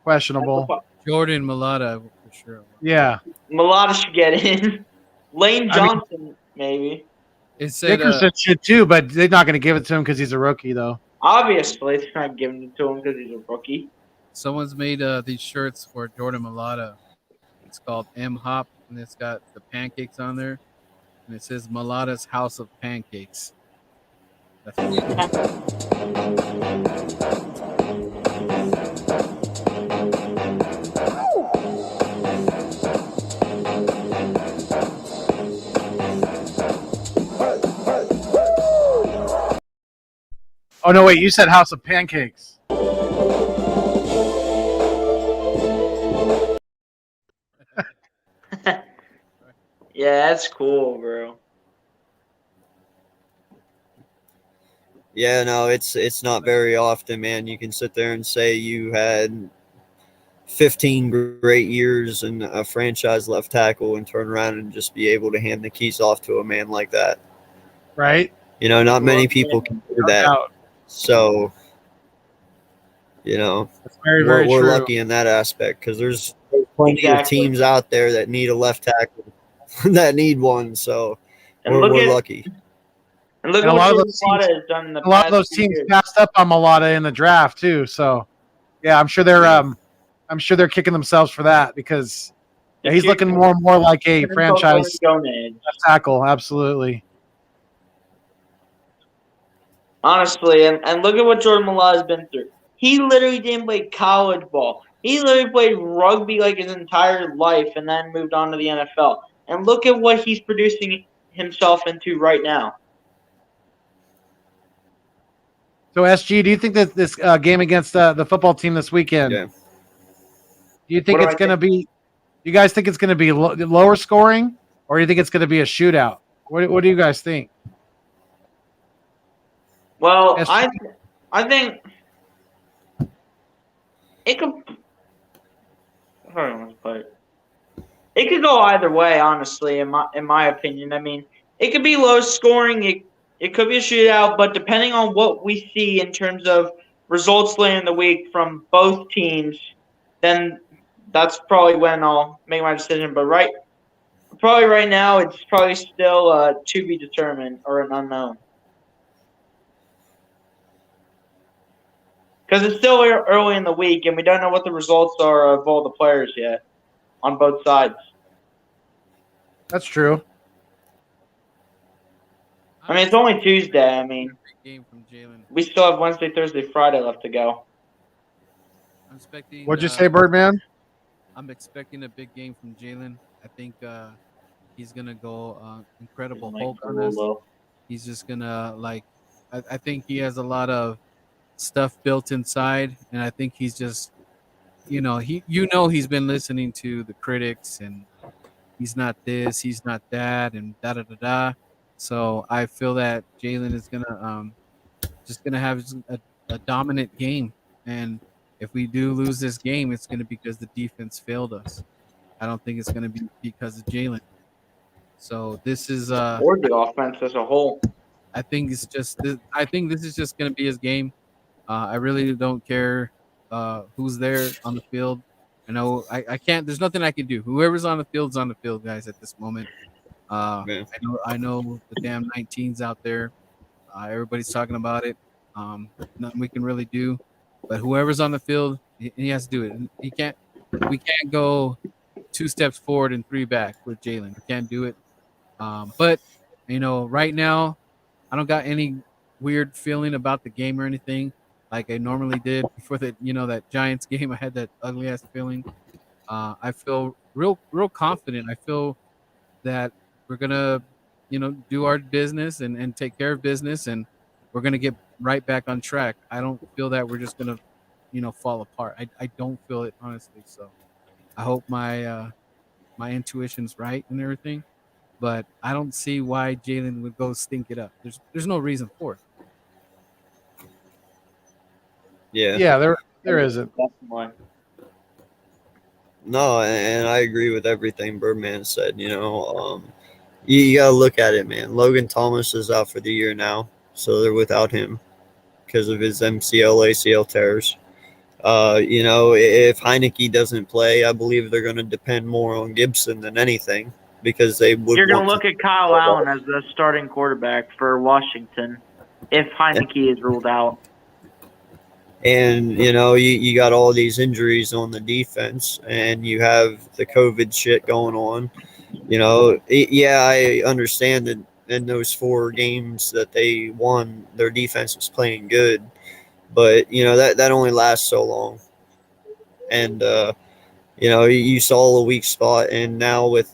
questionable. Jordan Mailata for sure. Yeah. Mulata should get in. Lane Johnson, maybe. It said Dickerson should too, but they're not going to give it to him because he's a rookie, though. Obviously, it's not giving it to him because he's a rookie. someone's made these shirts for Jordan Mailata. It's called M Hop, and it's got the pancakes on there, and it says Malata's House of Pancakes. That's Oh, no, wait. You said House of Pancakes. Yeah, that's cool, bro. Yeah, no, it's not very often, man. You can sit there and say you had 15 great years and a franchise left tackle and turn around and just be able to hand the keys off to a man like that. Right? You know, not many people can do that. Out. So, you know, That's very, very we're true. lucky in that aspect because there's plenty of teams out there that need a left tackle, that need one. So we're lucky. And look And at a lot what of those teams, has done in the a lot of past those few teams years. passed up on Mulata in the draft too. So, yeah, I'm sure they're kicking themselves for that because he's looking more and more like a franchise left tackle. Absolutely. Honestly, and look at what Jordan Mailata has been through. He literally didn't play college ball. He literally played rugby like his entire life and then moved on to the NFL. And look at what he's producing himself into right now. So, SG, do you think that this game against the football team this weekend, Yeah. do you think What do it's I going to be? You guys think it's going to be lower scoring, or do you think it's going to be a shootout? What do you guys think? Well, SG? I think it could. Hold on, let's play it. It could go either way, honestly. In my opinion, I mean, it could be low scoring. It could be a shootout, but depending on what we see in terms of results later in the week from both teams, then that's probably when I'll make my decision. But probably right now, it's probably still to be determined or an unknown. Because it's still early in the week, and we don't know what the results are of all the players yet on both sides. That's true. I mean, it's only Tuesday. I mean, game from Jalen. we still have Wednesday, Thursday, Friday left to go. I'm expecting. What'd you say, Birdman? I'm expecting a big game from Jalen. I think he's gonna go Incredible Hulk on us. He's just gonna I think he has a lot of stuff built inside, and I think he's just, he's been listening to the critics, and he's not this, he's not that, and da da da da. So I feel that Jalen is gonna just gonna have a dominant game, and if we do lose this game, it's gonna be because the defense failed us. I don't think it's gonna be because of Jalen. So this is or the offense as a whole. I think this is just gonna be his game. I really don't care who's there on the field. I know I can't. There's nothing I can do. Whoever's on the field's on the field, guys. At this moment, I know the damn 19's out there. Everybody's talking about it. Nothing we can really do. But whoever's on the field, he has to do it. We can't go 2 steps forward and 3 back with Jalen. We can't do it. But right now, I don't got any weird feeling about the game or anything like I normally did before that Giants game. I had that ugly ass feeling. I feel real confident. I feel that we're gonna do our business and take care of business, and we're gonna get right back on track. I don't feel that we're just gonna fall apart. I don't feel it, honestly. So I hope my intuition's right and everything, but I don't see why Jalen would go stink it up. There's no reason for it. Yeah, there isn't. No, and I agree with everything Birdman said. You gotta look at it, man. Logan Thomas is out for the year now, so they're without him because of his MCL, ACL tears. If Heineke doesn't play, I believe they're going to depend more on Gibson than anything because they would. You're going to look at Kyle Allen as the starting quarterback for Washington if Heineke is ruled out. And, you got all these injuries on the defense, and you have the COVID shit going on. I understand that in those 4 games that they won, their defense was playing good. But, that only lasts so long. And, you saw a weak spot. And now with,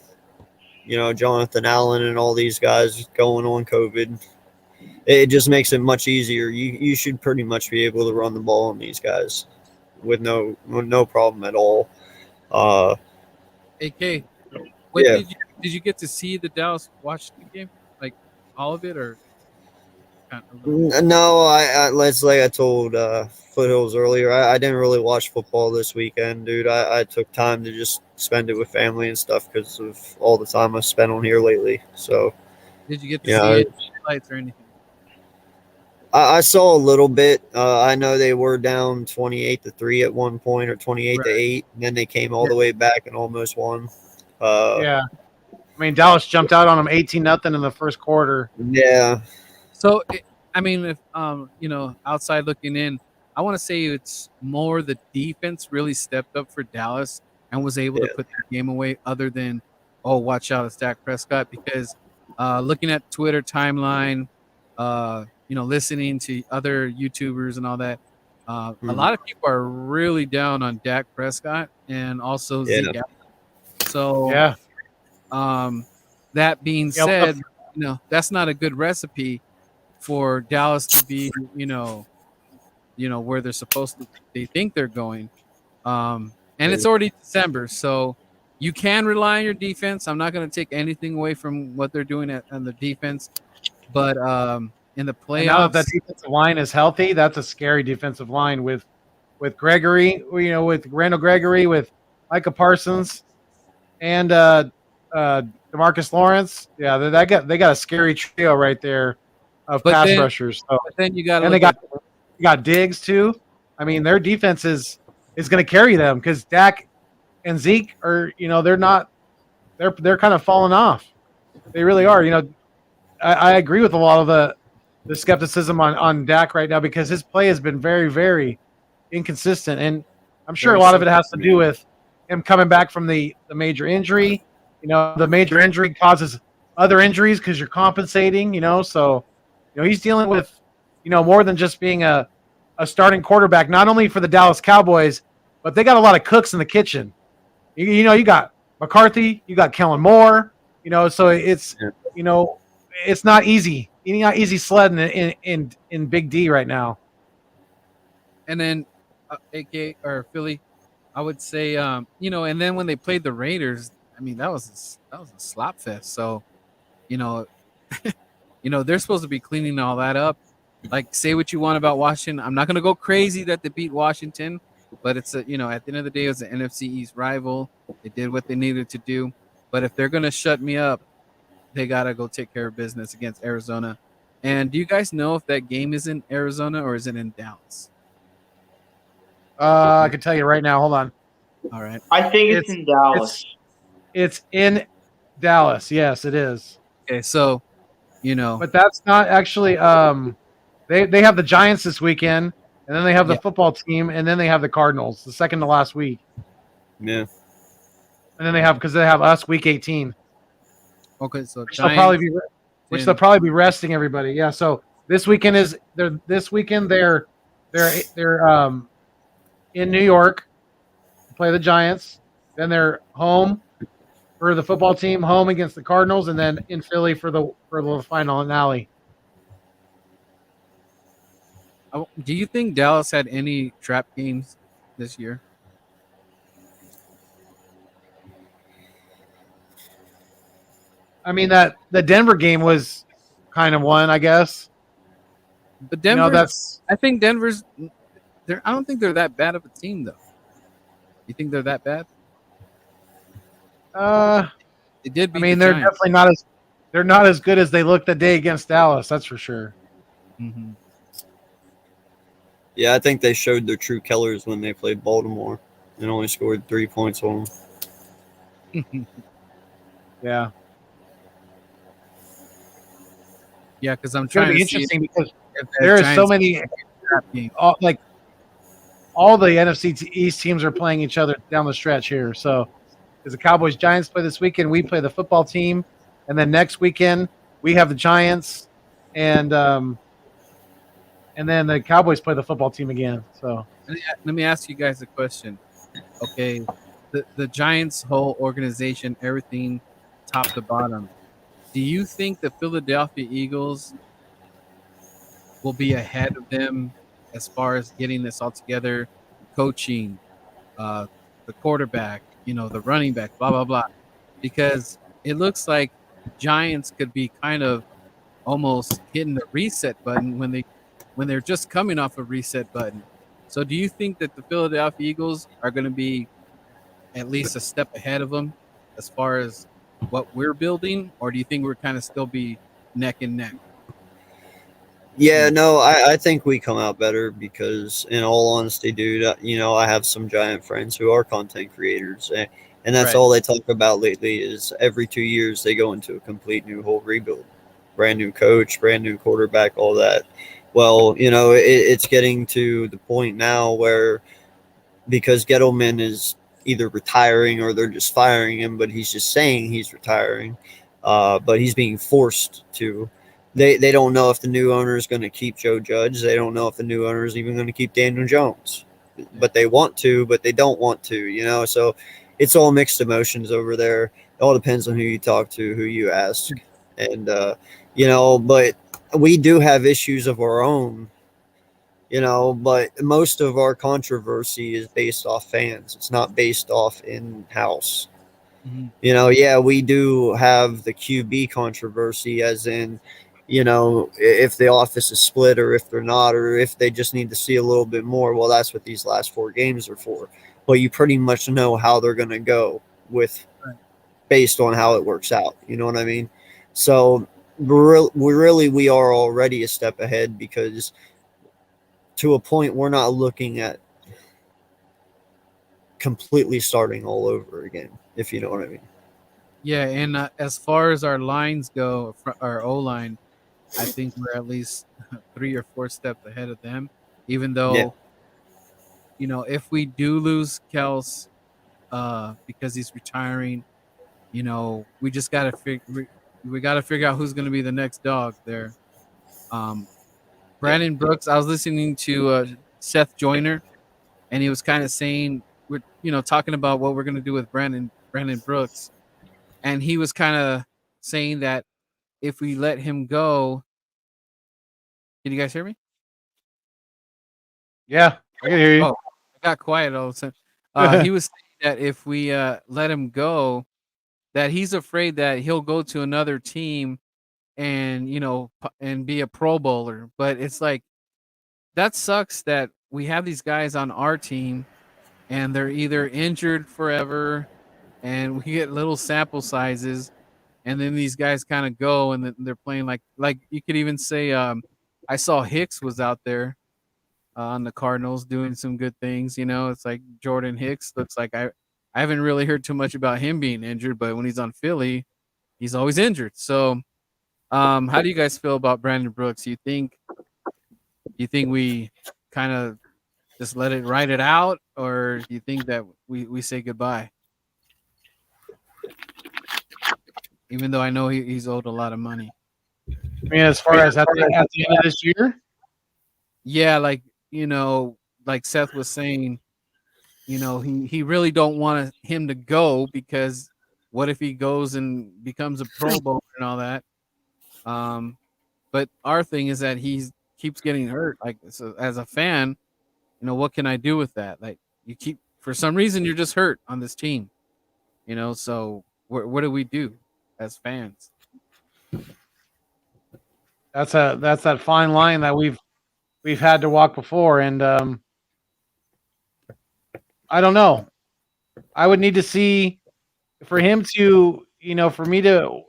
Jonathan Allen and all these guys going on COVID, it just makes it much easier. You should pretty much be able to run the ball on these guys with no problem at all. AK, did you get to see the Dallas Washington game? Like all of it, or? No, like I told Foothills earlier, I didn't really watch football this weekend, dude. I took time to just spend it with family and stuff because of all the time I've spent on here lately. So, did you get to see any highlights or anything? I saw a little bit. I know they were down 28-3 at one point, or 28-8, and then they came all the way back and almost won. Yeah, I mean Dallas jumped out on them 18-0 in the first quarter. Yeah. So, if outside looking in, I want to say it's more the defense really stepped up for Dallas and was able to put the game away. Other than, watch out, it's Dak Prescott. Because looking at Twitter timeline, listening to other YouTubers and all that, a lot of people are really down on Dak Prescott and also Zeke. So, that being said, that's not a good recipe for Dallas to be, where they're supposed to. They think they're going, and it's already December, so you can rely on your defense. I'm not going to take anything away from what they're doing on the defense, but in the playoffs, now that defensive line is healthy, that's a scary defensive line with Gregory, with Randall Gregory, with Micah Parsons, and DeMarcus Lawrence. Yeah, they got a scary trio right there of pass rushers. So, but then you got Diggs too. I mean, their defense is going to carry them because Dak and Zeke are, they're not, they're kind of falling off. They really are. I agree with a lot of the skepticism on Dak right now because his play has been very, very inconsistent, and I'm sure Very a lot of it has to simple, do man. with him coming back from the major injury. The major injury causes other injuries because you're compensating. So he's dealing with more than just being a starting quarterback, not only for the Dallas Cowboys, but they got a lot of cooks in the kitchen. You got McCarthy, you got Kellen Moore. So it's Yeah. it's not easy. It's not easy sledding in Big D right now. And then, AK or Philly, I would say, and then when they played the Raiders, I mean, that was a slop fest. So, you know, they're supposed to be cleaning all that up. Like, say what you want about Washington. I'm not gonna go crazy that they beat Washington, but it's at the end of the day, it was an NFC East rival. They did what they needed to do. But if they're gonna shut me up, they gotta go take care of business against Arizona. And do you guys know if that game is in Arizona or is it in Dallas? I can tell you right now. Hold on. All right. I think it's in Dallas. It's in Dallas. Yes, it is. Okay, so But that's not actually. They have the Giants this weekend, and then they have the Yeah. football team, and then they have the Cardinals the second to last week, Yeah. and then because they have us week 18, okay, so which they'll probably Giants, be resting everybody. Yeah. So this weekend they're in New York to play the Giants. Then they're home for the football team, home against the Cardinals, and then in Philly for the final finale. do you think Dallas had any trap games this year? I mean that the Denver game was kind of one, I guess. But Denver, That's I think Denver's. I don't think they're that bad of a team, though. You think they're that bad? They did I beat mean the they're Giants. definitely not as good as they looked the day against Dallas. That's for sure. Mm-hmm. Yeah, I think they showed their true colors when they played Baltimore and only scored 3 points on them. Yeah, Yeah, because I'm it's gonna trying be to see interesting because if there is so Giants many. trap game. All the NFC East teams are playing each other down the stretch here. So, because the Cowboys Giants play this weekend, we play the football team, and then next weekend we have the Giants, and then the Cowboys play the football team again. So, Let me ask you guys a question. Okay, the Giants' whole organization, everything, top to bottom. Do you think the Philadelphia Eagles will be ahead of them as far as getting this all together, coaching, the quarterback, the running back, blah blah blah? Because it looks like Giants could be kind of almost hitting the reset button when they're just coming off a reset button. So do you think that the Philadelphia Eagles are going to be at least a step ahead of them as far as what we're building, or do you think we're kind of still be neck and neck? Yeah, no, I think we come out better because, in all honesty, dude, I have some giant friends who are content creators, and that's Right. all they talk about lately is every 2 years they go into a complete new whole rebuild, brand new coach, brand new quarterback, all that. Well, it's getting to the point now where because Gettleman is either retiring or they're just firing him, but he's just saying he's retiring, but he's being forced to. They don't know if the new owner is going to keep Joe Judge. They don't know if the new owner is even going to keep Daniel Jones. But they want to, but they don't want to, So it's all mixed emotions over there. It all depends on who you talk to, who you ask. And, but we do have issues of our own, but most of our controversy is based off fans. It's not based off in-house. Mm-hmm. Yeah, we do have the QB controversy as in, if the office is split or if they're not, or if they just need to see a little bit more. Well, that's what these last 4 games are for. But you pretty much know how they're going to go based on how it works out. You know what I mean? So we are already a step ahead because to a point we're not looking at completely starting all over again, if you know what I mean. Yeah, and as far as our lines go, our O line, I think we're at least 3 or 4 steps ahead of them. Even Yeah. though, if we do lose Kels, because he's retiring, we just gotta we gotta figure out who's gonna be the next dog there. Um, Brandon Brooks, I was listening to Seth Joyner, and he was kind of saying we're talking about what we're gonna do with Brandon Brooks, and he was kind of saying that if we let him go, can you guys hear me? Yeah, I can hear you. Oh, I got quiet all of a sudden. He was saying that if we let him go, that he's afraid that he'll go to another team and and be a Pro Bowler. But it's like that sucks that we have these guys on our team and they're either injured forever, and we get little sample sizes, and then these guys kind of go and they're playing like you could even say I saw Hicks was out there on the Cardinals doing some good things. It's like Jordan Hicks looks like I haven't really heard too much about him being injured, but when he's on Philly, he's always injured. So, how do you guys feel about Brandon Brooks? You think we kind of just let it ride it out, or do you think that we say goodbye? Even though I know he's owed a lot of money. I mean, as far as at the end of this year, Yeah, like Seth was saying, he really don't want him to go because what if he goes and becomes a Pro Bowler and all that? But our thing is that he keeps getting hurt. Like, so as a fan, what can I do with that? Like, for some reason you're just hurt on this team, So what do we do as fans? that's that fine line that we've had to walk before, and I don't know. I would need to see for him to, for me to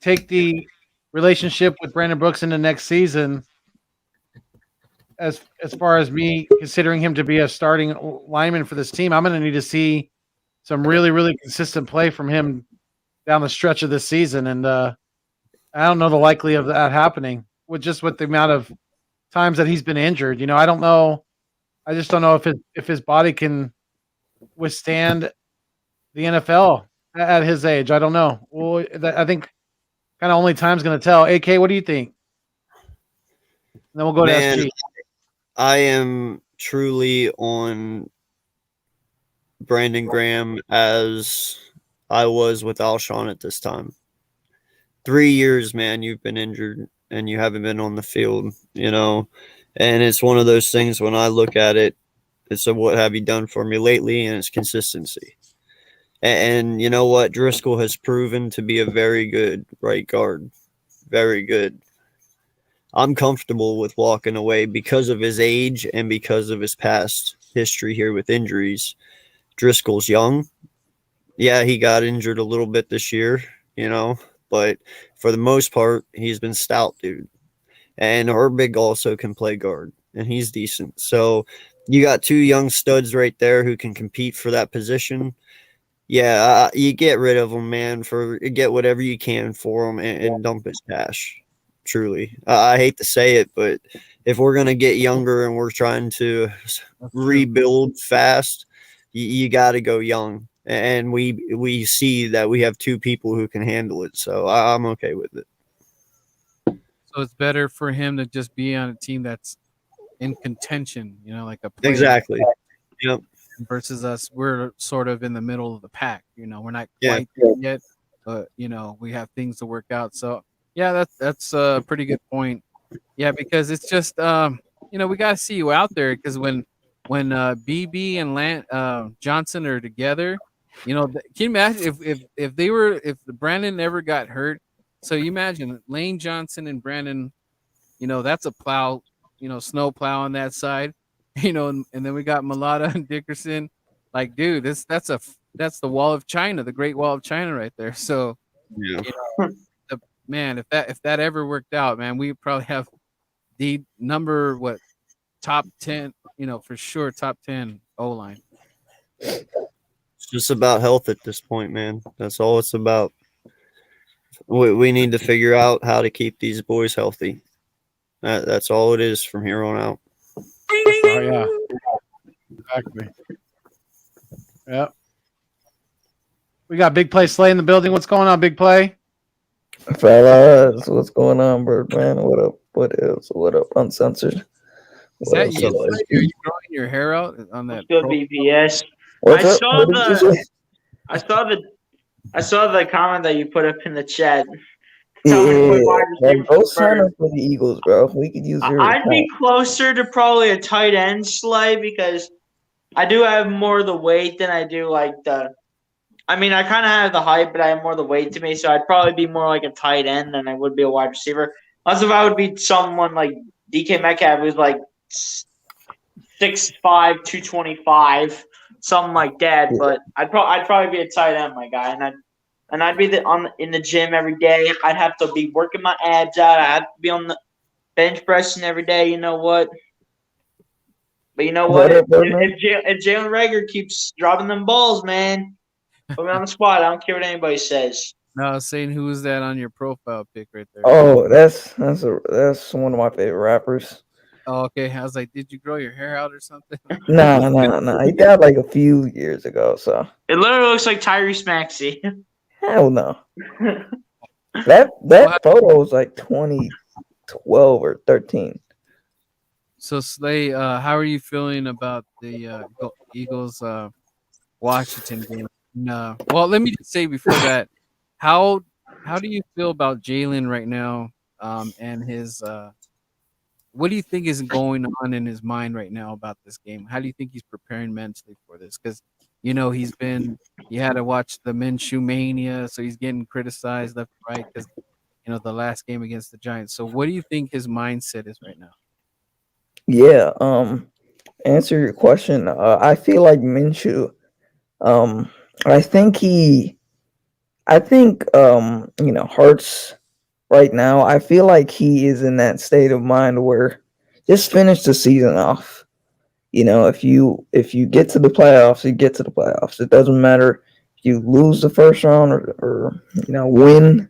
take the relationship with Brandon Brooks into next season, as far as me considering him to be a starting lineman for this team, I'm going to need to see some really, really consistent play from him down the stretch of this season, and I don't know the likely of that happening with the amount of times that he's been injured. I don't know. I just don't know if his body can withstand the NFL at his age. I don't know. Well, I think kind of only time's going to tell. AK, what do you think? And then we'll go Man, to SG. I am truly on Brandon Graham as I was with Alshon at this time. 3 years, man, you've been injured and you haven't been on the field, and it's one of those things when I look at it, it's what have you done for me lately, and it's consistency. And you know what? Driscoll has proven to be a very good right guard. Very good. I'm comfortable with walking away because of his age and because of his past history here with injuries. Driscoll's young. Yeah, he got injured a little bit this year, but for the most part, he's been stout, dude. And Herbig also can play guard, and he's decent. So you got two young studs right there who can compete for that position. Yeah, you get rid of them, man. Get whatever you can for them and dump his cash. Truly, I hate to say it, but if we're gonna get younger and we're trying to rebuild fast, you got to go young. And we see that we have two people who can handle it, so I'm okay with it. So it's better for him to just be on a team that's in contention, like a playoff. Exactly. Yep. Versus us, we're sort of in the middle of the pack. We're not quite there yet, but we have things to work out. So yeah, that's a pretty good point. Yeah, because it's just we got to see you out there, because when BB and Johnson are together, can you imagine if Brandon never got hurt? So you imagine Lane Johnson and Brandon, that's a plow, snow plow on that side. And then we got Mulata and Dickerson. Like, dude, that's the Wall of China, the Great Wall of China right there. So, Yeah. Man, if that ever worked out, man, we probably have the top 10, for sure, top 10 O line. It's just about health at this point, man. That's all it's about. We need to figure out how to keep these boys healthy. That's all it is from here on out. Oh, yeah. Exactly. Yep. We got Big Play Slay in the building. What's going on, Big Play? Fellas, what's going on, Birdman? What up? What up? Uncensored. Is What that up, you? fellas? Are you growing your hair out on that? Still pro- BPS. What's I up? saw What did you the say? I saw the comment that you put up in the chat. Tell me Yeah, what wide man, receiver go you sign prefer. up for the Eagles, bro. We could use your I'd be account. closer to probably a tight end Slay because I do have more of the weight than I do like the. I mean, I kind of have the height, but I have more of the weight to me, so I'd probably be more like a tight end than I would be a wide receiver. Unless if I would be someone like DK Metcalf, who's like 6'5", 225, something like that. Yeah. But I'd probably be a tight end, my guy, and I'd be in the gym every day. I'd have to be working my abs out. I'd have to be on the bench pressing every day. You know what? But you know what? What up, Birdman? If Jalen Rager keeps dropping them balls, man, put me on the spot. I don't care what anybody says. No, I was saying who is that on your profile pic right there? Oh, that's one of my favorite rappers. Oh, okay. I was like, did you grow your hair out or something? Nah. He died like a few years ago, so It literally looks like Tyrese Maxey. hell no. Well, That photo was like 2012 or 13. So Slay, how are you feeling about the Eagles Washington game? Well, let me just say before that, how do you feel about Jalen right now? And his what do you think is going on in his mind right now about this game? How do you think he's preparing mentally for this? Because he had to watch the Minshew mania, so he's getting criticized left and right because the last game against the Giants. So what do you think his mindset is right now? Yeah. Answer your question. I feel like Minshew. Um, I think Hurts right now. I feel like he is in that state of mind where just finish the season off. If you get to the playoffs, you get to the playoffs. It doesn't matter if you lose the first round or win.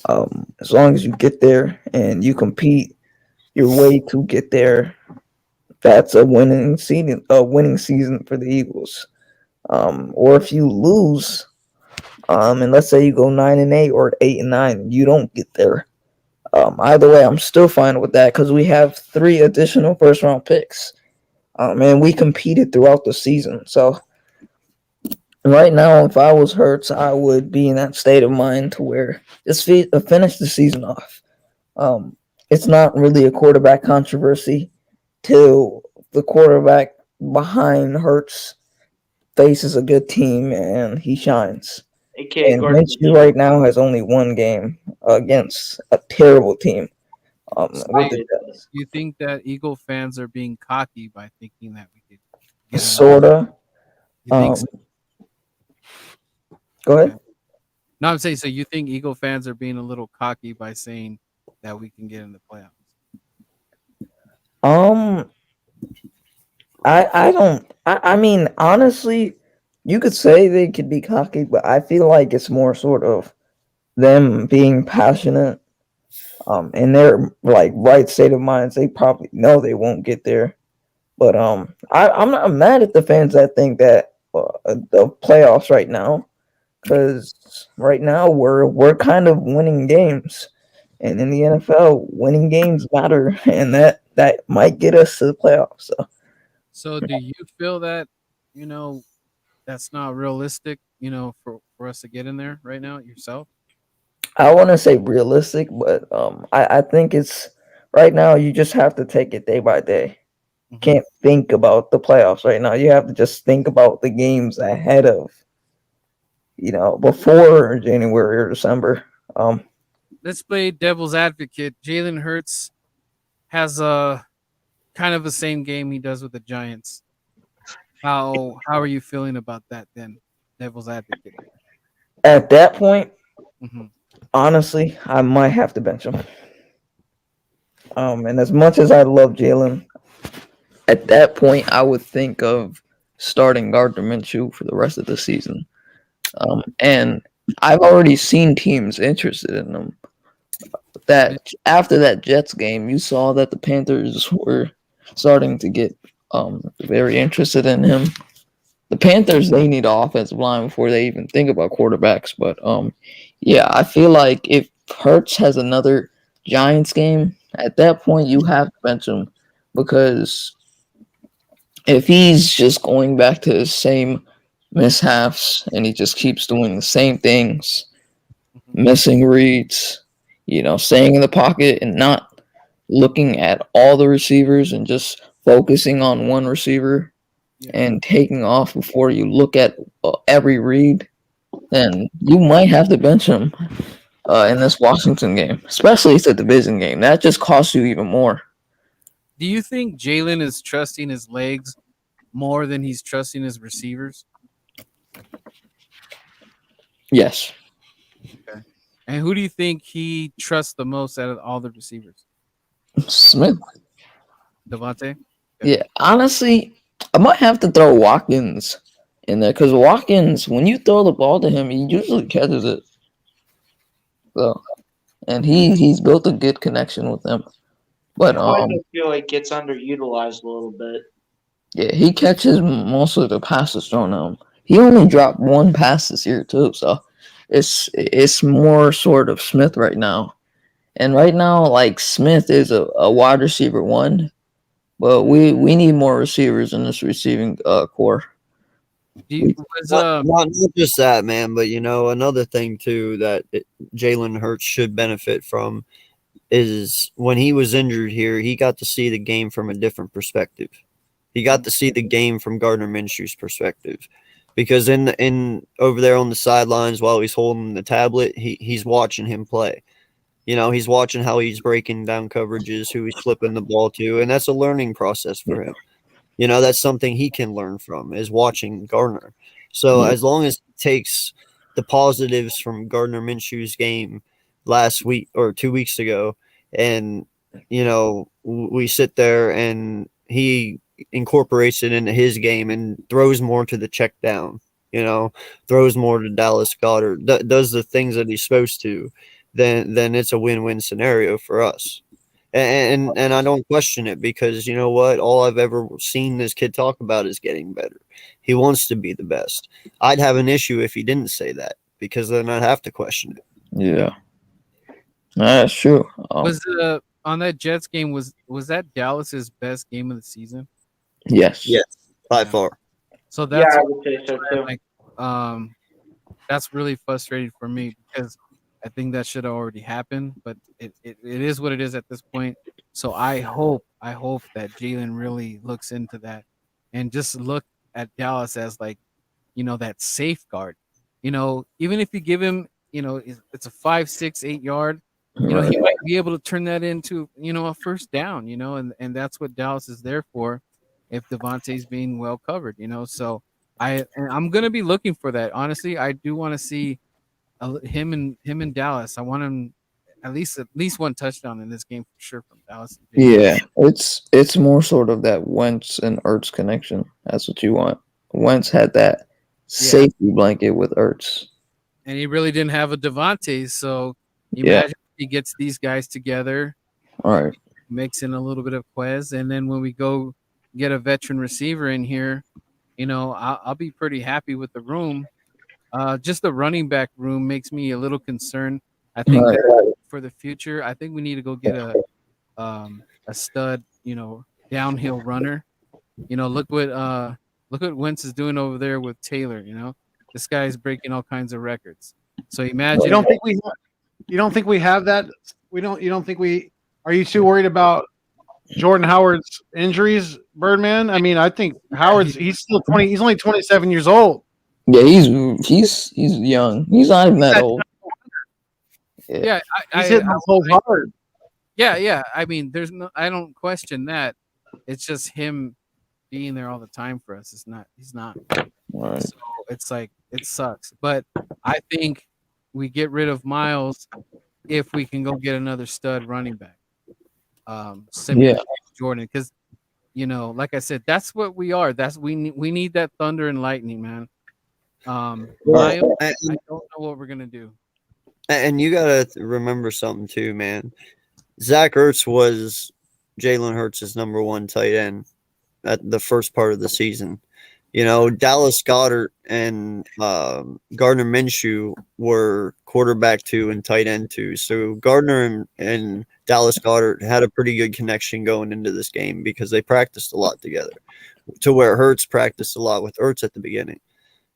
As long as you get there and you compete your way to get there, that's a winning season. A winning season for the Eagles. Or if you lose, and let's say you go 9-8 or 8-9, you don't get there. Either way, I'm still fine with that because we have 3 additional first round picks. And we competed throughout the season. So right now, if I was Hurts, I would be in that state of mind to where just finish the season off. It's not really a quarterback controversy till the quarterback behind Hurts faces a good team and he shines. AKA And Gordon. Minshew right now has only one game against a terrible team. With the Jets. You think that Eagle fans are being cocky by thinking that we could get Sorta. You think so? Go ahead. Okay. No, I'm saying so. You think Eagle fans are being a little cocky by saying that we can get in the playoffs? I don't. I mean, honestly, you could say they could be cocky, but I feel like it's more sort of them being passionate. In their like right state of minds, they probably know they won't get there. But I'm not mad at the fans that think that the playoffs right now, because right now we're kind of winning games, and in the NFL, winning games matter, and that might get us to the playoffs. So, do you feel that that's not realistic? For us to get in there right now yourself? I want to say realistic, but I think it's right now. You just have to take it day by day. Mhm. Can't think about the playoffs right now. You have to just think about the games ahead of, before January or December. Let's play devil's advocate. Jalen Hurts has a kind of the same game he does with the Giants. How are you feeling about that then, devil's advocate? At that point, hmm honestly, I might have to bench him. And as much as I love Jalen, at that point, I would think of starting Gardner Minshew for the rest of the season. And I've already seen teams interested in him. That after that Jets game, you saw that the Panthers were starting to get very interested in him. The Panthers, they need an offensive line before they even think about quarterbacks. But yeah, I feel like if Hurts has another Giants game, at that point you have to bench him, because if he's just going back to his same mishaps and he just keeps doing the same things, missing reads, staying in the pocket and not looking at all the receivers and just focusing on one receiver and taking off before you look at every read, then you might have to bench him in this Washington game, especially it's a division game. That just costs you even more. Do you think Jalen is trusting his legs more than he's trusting his receivers? Yes. Okay. And who do you think he trusts the most out of all the receivers? Smith. Devontae? Yeah, honestly, I might have to throw Watkins in there, because Watkins, when you throw the ball to him, he usually catches it. So, and he's built a good connection with them. But I feel like gets underutilized a little bit. yeah, he catches most of the passes thrown at him. He only dropped one pass this year too, so it's more sort of Smith right now. And right now, like, Smith is a wide receiver one, but we need more receivers in this receiving core. Not just that, man, but another thing too that Jalen Hurts should benefit from is when he was injured here, he got to see the game from a different perspective. He got to see the game from Gardner Minshew's perspective, because in over there on the sidelines while he's holding the tablet, he's watching him play. He's watching how he's breaking down coverages, who he's flipping the ball to, and that's a learning process for him. That's something he can learn from, is watching Gardner. So as long as he takes the positives from Gardner Minshew's game last week or 2 weeks ago, and we sit there and he incorporates it into his game and throws more to the check down, throws more to Dallas Goedert, does the things that he's supposed to, then it's a win-win scenario for us. And I don't question it, because you know what? All I've ever seen this kid talk about is getting better. He wants to be the best. I'd have an issue if he didn't say that, because then I'd have to question it. Yeah, that's true. Was on that Jets game, was that Dallas's best game of the season? Yes. Yes, by far. So that's I would say so too. like that's really frustrating for me, because I think that should have already happened, but it is what it is at this point. So I hope that Jalen really looks into that and just look at Dallas as, like, that safeguard. Even if you give him, it's a 5, 6, 8 yard, he might be able to turn that into, a first down, and that's what Dallas is there for if Devontae's being well covered, So I'm going to be looking for that. Honestly, I do want to see him in Dallas. I want him at least one touchdown in this game for sure from Dallas. Yeah, it's more sort of that Wentz and Ertz connection. That's what you want. Wentz had that safety blanket with Ertz, and he really didn't have a Devontae. So imagine if he gets these guys together, all right, mix in a little bit of Quez, and then when we go get a veteran receiver in here, I'll be pretty happy with the room. Just the running back room makes me a little concerned. I think that for the future, I think we need to go get a stud, downhill runner. Look what Wentz is doing over there with Taylor. This guy's breaking all kinds of records. So imagine. You don't think we have that? You don't think we? Are you too worried about Jordan Howard's injuries, Birdman? I mean, I think he's still 20. He's only 27 years old. Yeah, he's young. He's not even that old. Yeah, he's hitting the ball hard. Yeah. I mean, I don't question that. It's just him being there all the time for us. He's not. Right. So it's like, it sucks. But I think we get rid of Miles if we can go get another stud running back. Similar to Jordan, because like I said, that's what we are. We need that thunder and lightning, man. Well, I don't know what we're gonna do. and you gotta remember something too, man. Zach Ertz was Jalen Hurts' number one tight end at the first part of the season. Dallas Goedert and Gardner Minshew were quarterback 2 and tight end 2. So Gardner and Dallas Goedert had a pretty good connection going into this game because they practiced a lot together, to where Hurts practiced a lot with Ertz at the beginning.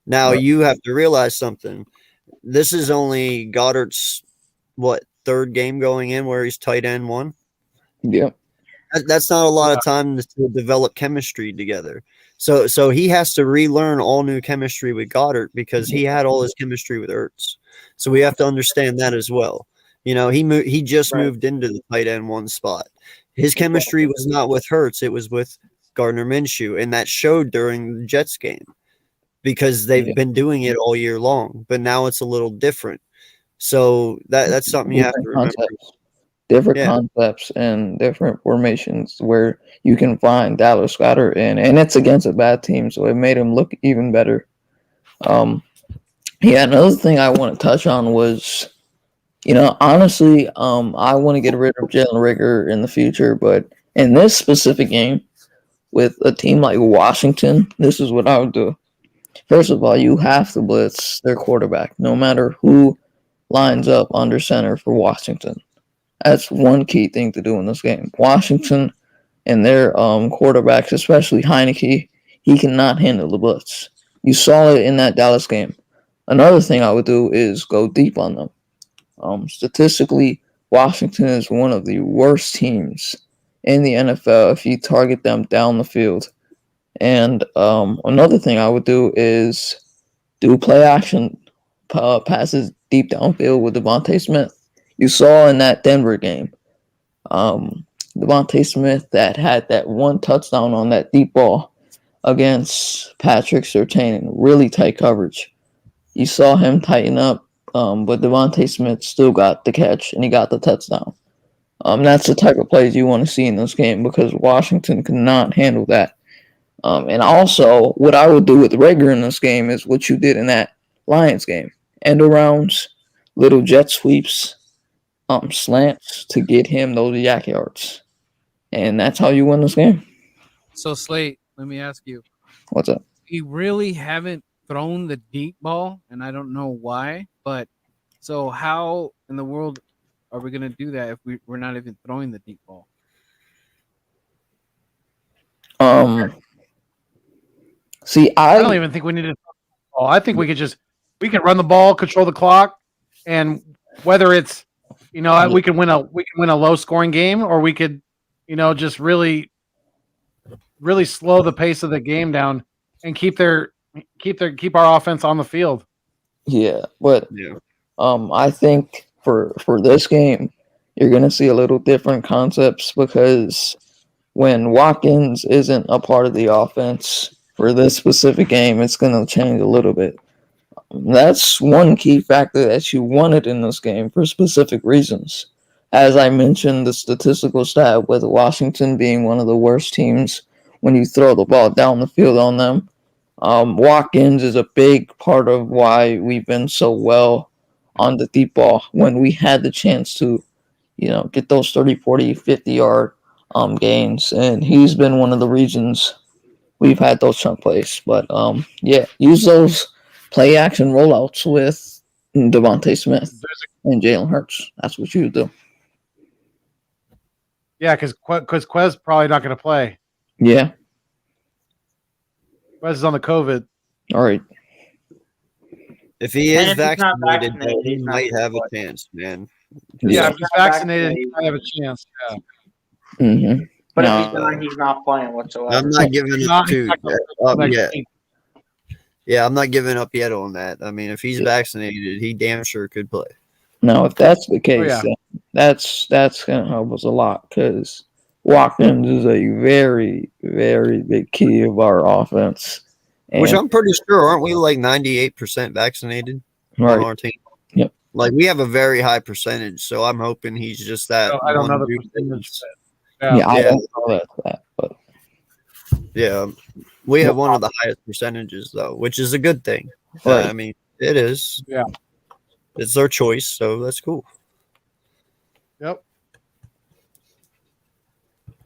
Now you have to realize something. This is only Goddard's third game going in where he's tight end 1. Yeah. That's not a lot of time to develop chemistry together. So he has to relearn all new chemistry with Goddard because he had all his chemistry with Ertz. So we have to understand that as well. He just moved into the tight end 1 spot. His chemistry was not with Hurts; it was with Gardner Minshew, and that showed during the Jets game because they've been doing it all year long. But now it's a little different. So that's something you have to remember. Different concepts and different formations where you can find Dallas Goedert in, and it's against a bad team, so it made him look even better. Another thing I want to touch on was, honestly, I want to get rid of Jalen Rigger in the future, but in this specific game with a team like Washington, this is what I would do. First of all, you have to blitz their quarterback, no matter who lines up under center for Washington. That's one key thing to do in this game. Washington and their quarterbacks, especially Heineke, he cannot handle the blitz. You saw it in that Dallas game. Another thing I would do is go deep on them. Statistically, Washington is one of the worst teams in the NFL if you target them down the field. And another thing I would do is do play action passes deep downfield with Devontae Smith. You saw in that Denver game, Devontae Smith that had that one touchdown on that deep ball against Patrick Surtain, really tight coverage. You saw him tighten up, but Devontae Smith still got the catch and he got the touchdown. That's the type of plays you want to see in this game because Washington cannot handle that. And also, what I would do with Rager in this game is what you did in that Lions game. End arounds, little jet sweeps, slants to get him those yak yards. And that's how you win this game. So, Slate, let me ask you. What's up? We really haven't thrown the deep ball, and I don't know why. But so how in the world are we going to do that if we're not even throwing the deep ball? See, I don't even think we need to. I think we can run the ball, control the clock, and whether it's we can win a low scoring game, or we could just really slow the pace of the game down and keep our offense on the field. Yeah, but I think for this game, you're gonna see a little different concepts because when Watkins isn't a part of the offense for this specific game, it's gonna change a little bit. That's one key factor that you wanted in this game for specific reasons. As I mentioned, the statistical stat with Washington being one of the worst teams when you throw the ball down the field on them. Watkins is a big part of why we've been so well on the deep ball when we had the chance to, get those 30, 40, 50-yard gains. And he's been one of the reasons we've had those chunk plays. But, use those play action rollouts with Devontae Smith and Jalen Hurts. That's what you do. Yeah, because Quez probably not going to play. Yeah. Quez is on the COVID. All right. If he is vaccinated, he he's might not have a chance, man. Yeah, if he's vaccinated, he might have a chance. Yeah. Mm-hmm. But if he's not, he's not playing whatsoever. I'm not giving up yet. Game. Yeah, I'm not giving up yet on that. I mean, if he's vaccinated, he damn sure could play. Now, if that's the case, then that's going to help us a lot because Watkins is a very, very big key of our offense. Which I'm pretty sure, aren't we like 98% vaccinated on our team? Yep. Like we have a very high percentage, so I'm hoping he's just that. I don't know the percentage. I don't know that, but Yeah, we have one of the highest percentages though, which is a good thing. Right. I mean, it is. Yeah. It's their choice, so that's cool. Yep.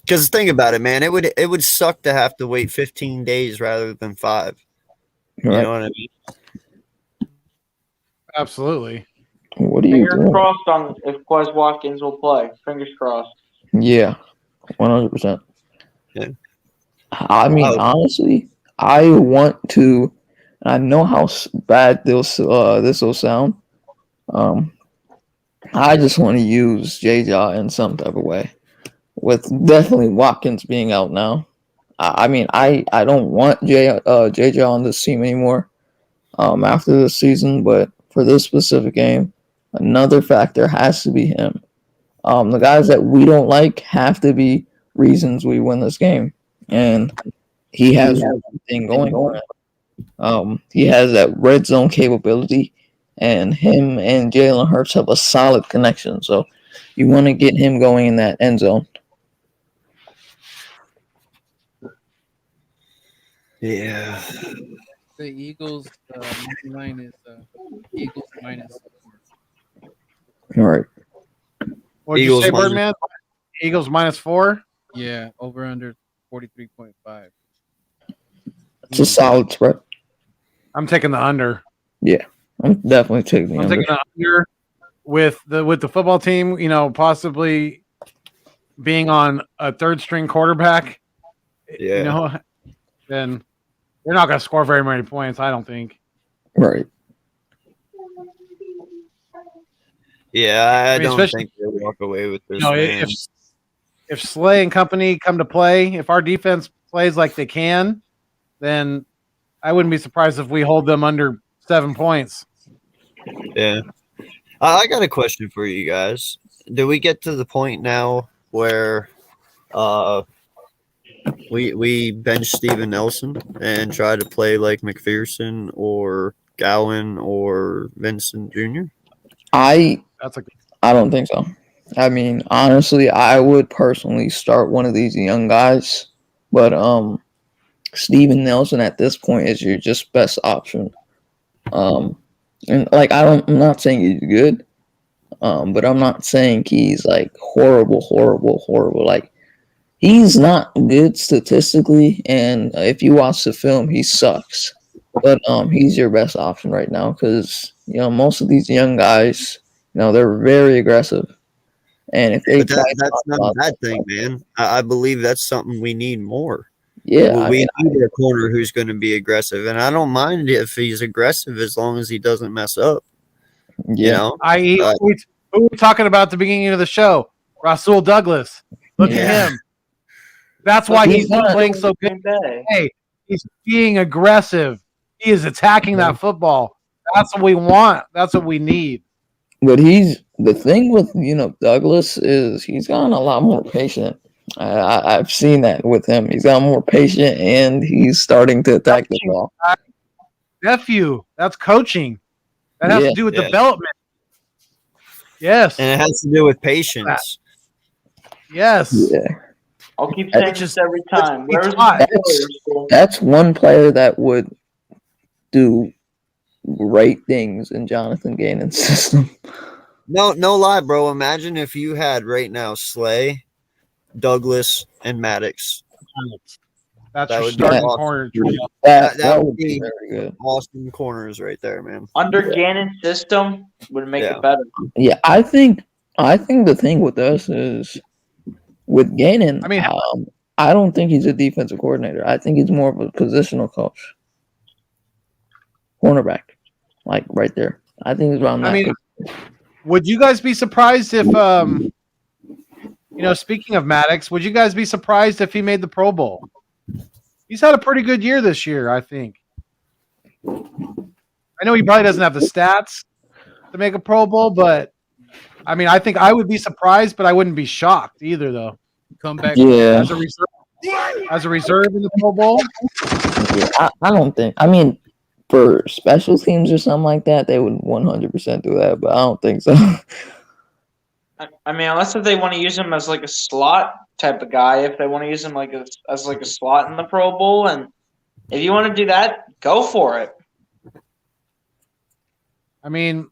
Because think about it, man. It would suck to have to wait 15 days rather than 5. You Right. know what I mean? Absolutely. What are you Fingers doing? crossed on if Quez Watkins will play. Fingers crossed. Yeah, 100%. Yeah. I mean, Oh. honestly, I want to. I know how bad this will sound. I just want to use J-Jaw in some type of way. With definitely Watkins being out now. I mean, I don't want J-Jaw on this team anymore. After this season, but for this specific game, another factor has to be him. The guys that we don't like have to be reasons we win this game, and he has everything going for him. He has that red zone capability, and him and Jalen Hurts have a solid connection. So you want to get him going in that end zone. Yeah. The Eagles money line is Eagles minus 4. All right. What'd Eagles you say, minus- Birdman? Eagles -4. Yeah, over under 43.5. It's a solid spread. I'm taking the under. I'm definitely taking the I'm under. taking the under with the football team. You know, possibly being on a third string quarterback. Yeah. You know, then they're not going to score very many points. I don't think. Right. Yeah, I I mean, don't especially- think they'll walk away with this. You know, man. if Slay and company come to play, if our defense plays like they can, then I wouldn't be surprised if we hold them under 7 points. Yeah. I got a question for you guys. Do we get to the point now where we bench Steven Nelson and try to play like McPherson or Gowan or Vincent Jr.? That's a I don't think so. I mean, honestly, I would personally start one of these young guys, but Steven Nelson at this point is your just best option. And like I'm not saying he's good, but I'm not saying he's like horrible. Like he's not good statistically, and if you watch the film, he sucks. But he's your best option right now because most of these young guys, they're very aggressive, and if they But that's not a bad thing, man. I believe that's something we need more. yeah, We need a corner who's going to be aggressive, and I don't mind if he's aggressive as long as he doesn't mess up. You know, I.e., who were we talking about at the beginning of the show? Rasul Douglas. Look Yeah. at him. That's why he's playing so good. Same day. Hey, he's being aggressive. He is attacking that football. That's what we want. That's what we need. But the thing with Douglas is he's gotten a lot more patient. I've seen that with him. He's gotten more patient and he's starting to attack the ball. Nephew, that's coaching. That has to do with development. Yes. and it has to do with patience. Yes. Yeah, I'll keep saying That's this every time. that's- Where's the that's- Steelers school? that's one player that would do great things in Jonathan Gainon's system. No lie, bro. Imagine if you had right now Slay, Douglas, and Maddox. That's That your would be starting awesome. corner trio. That would would be be- very good. Awesome corners right there, man. Under Gannon's system would make Yeah. it better. Yeah, I think the thing with us is with Gainon. I mean- I don't think he's a defensive coordinator. I think he's more of a positional coach. Cornerback, like right there. I think it's around that. I mean, would you guys be surprised if, speaking of Maddox, would you guys be surprised if he made the Pro Bowl? He's had a pretty good year this year, I think. I know he probably doesn't have the stats to make a Pro Bowl, but I mean, I think I would be surprised, but I wouldn't be shocked either, though. Come back. yeah, As a reserve in the Pro Bowl, I don't think. I mean, for special teams or something like that, they would 100% do that, but I don't think so. I mean, unless if they want to use him as like a slot type of guy if they want to use him as like a slot in the Pro Bowl. And if you want to do that, go for it. I mean,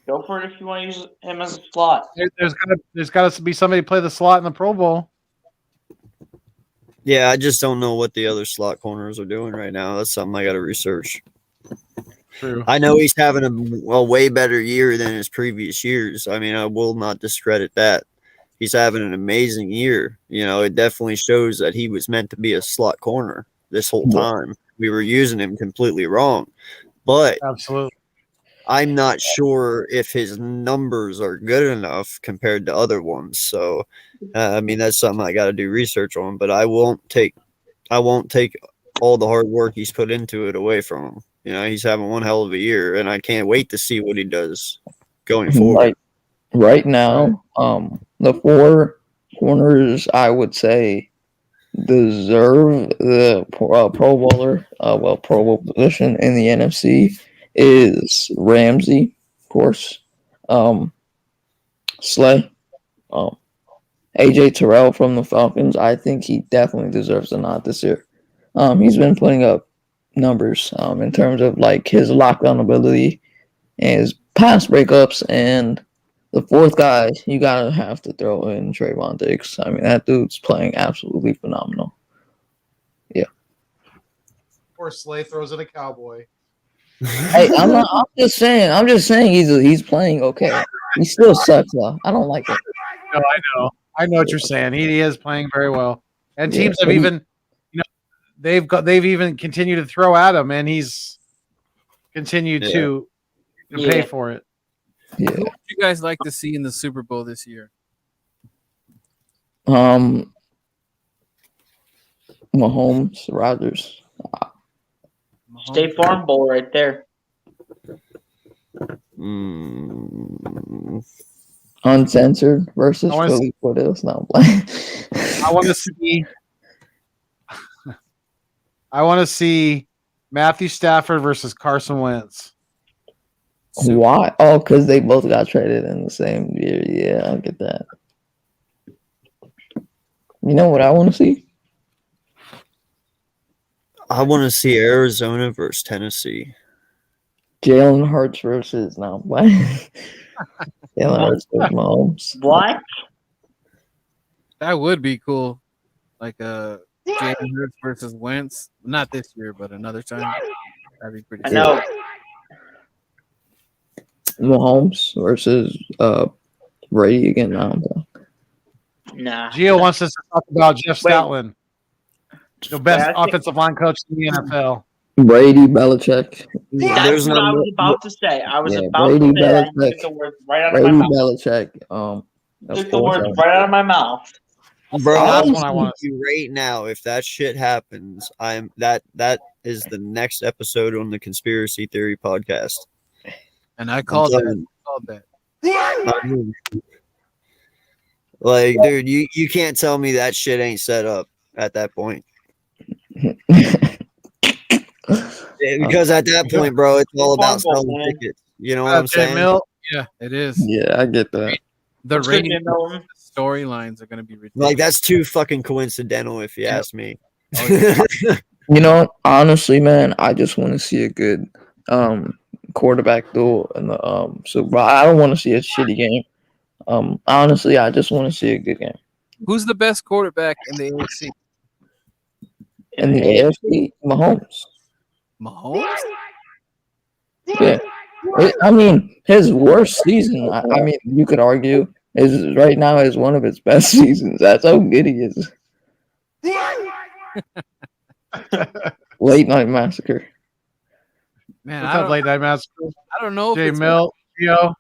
Go for it if you want to use him as a slot. there's got to be somebody to play the slot in the Pro Bowl. Yeah, I just don't know what the other slot corners are doing right now. That's something I got to research. True. I know he's having a way better year than his previous years. I mean, I will not discredit that. He's having an amazing year. You know, it definitely shows that he was meant to be a slot corner this whole time. We were using him completely wrong. But Absolutely. I'm not sure if his numbers are good enough compared to other ones. So, I mean, that's something I got to do research on. But I won't take all the hard work he's put into it away from him. You know, he's having one hell of a year, and I can't wait to see what he does going forward. Right now, the 4 corners I would say deserve the Pro Bowler, Pro Bowl position in the NFC is Ramsey, of course, Slay, AJ Terrell from the Falcons. I think he definitely deserves a nod this year. He's been putting up numbers in terms of like his lockdown ability and his pass breakups. And the 4th guy, you gotta have to throw in Trayvon Diggs. I mean, that dude's playing absolutely phenomenal. Yeah. Of course, Slay throws at a Cowboy. Hey, I'm just saying he's playing okay. He still sucks though. I don't like it. No, I know what you're saying. He is playing very well, and teams have even, they've even continued to throw at him, and he's continued to pay for it. Yeah. Who would you guys like to see in the Super Bowl this year? Mahomes, Rodgers. State Farm Bowl right there. Uncensored versus Philly Foothills. No, I want to see Matthew Stafford versus Carson Wentz. Why? Oh, because they both got traded in the same year. Yeah, I get that. You know what I want to see? I want to see Arizona versus Tennessee. Jalen Hurts versus Jalen Hurts versus Mahomes. What? That would be cool. Like Jalen Hurts versus Wentz. Not this year, but another time. That'd be pretty I cool. know. Mahomes versus Brady again. I don't know. Nah. Gio wants us to talk about Jeff Stoutland, the best offensive line coach in the NFL. Brady, Belichick. That's what I was about to say. I was about Brady, to say that. You Belichick. took the words right out of my mouth. Belichick. Took the words right out of my mouth. Bro, That's I'm what I want telling you right now. If that shit happens, that is the next episode on the Conspiracy Theory podcast. And I called that. Like, dude, you can't tell me that shit ain't set up at that point. Because at that point, bro, it's all about selling tickets. You know what I'm saying? Yeah, it is. Yeah, I get that. The rating storylines are going to be ridiculous. Like, that's too fucking coincidental, if you ask me. You know, honestly, man, I just want to see a good quarterback duel in the Super Bowl. I don't want to see a shitty game. Honestly, I just want to see a good game. Who's the best quarterback in the AFC? In the AFC, Mahomes. Mahomes? Yeah. I mean, his worst season, I mean, you could argue, is right now is one of his best seasons. That's how good he is. Late Night Massacre. Man, What's up, Late Night Massacre? I don't know. Jay Milt, Gio.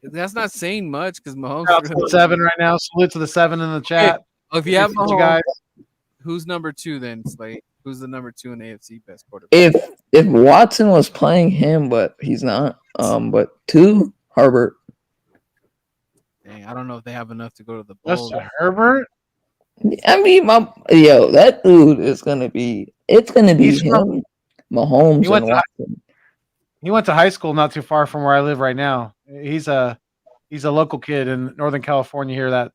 That's not saying much because Mahomes is 7 right now. Salute to the 7 in the chat. Hey, if you have Mahomes, guys, who's number 2 then, Slate? Who's the number 2 in the AFC best quarterback? If Watson was playing him, but he's not. But 2, Herbert. Dang, I don't know if they have enough to go to the bowl. Justin Herbert. I mean, that dude is gonna be. It's gonna be him, Mahomes, and Watson. He went to high school not too far from where I live right now. He's a local kid in Northern California here that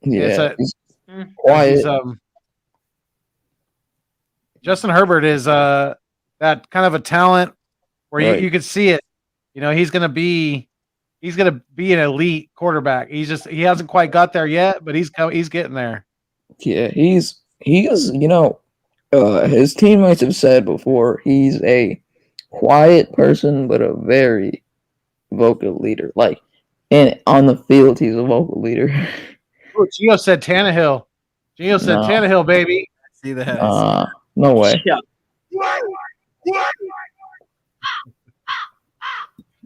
Yeah, It's he's Mm. quiet. he's Justin Herbert is that kind of a talent where Right. you could see it. You know, he's gonna be an elite quarterback. He hasn't quite got there yet, but he's getting there. Yeah, he is. His teammates have said before he's a quiet person, but a very vocal leader. Like, and on the field, he's a vocal leader. Oh, Gio said Tannehill. Gio said No, Tannehill, baby. See that? no way. Yeah.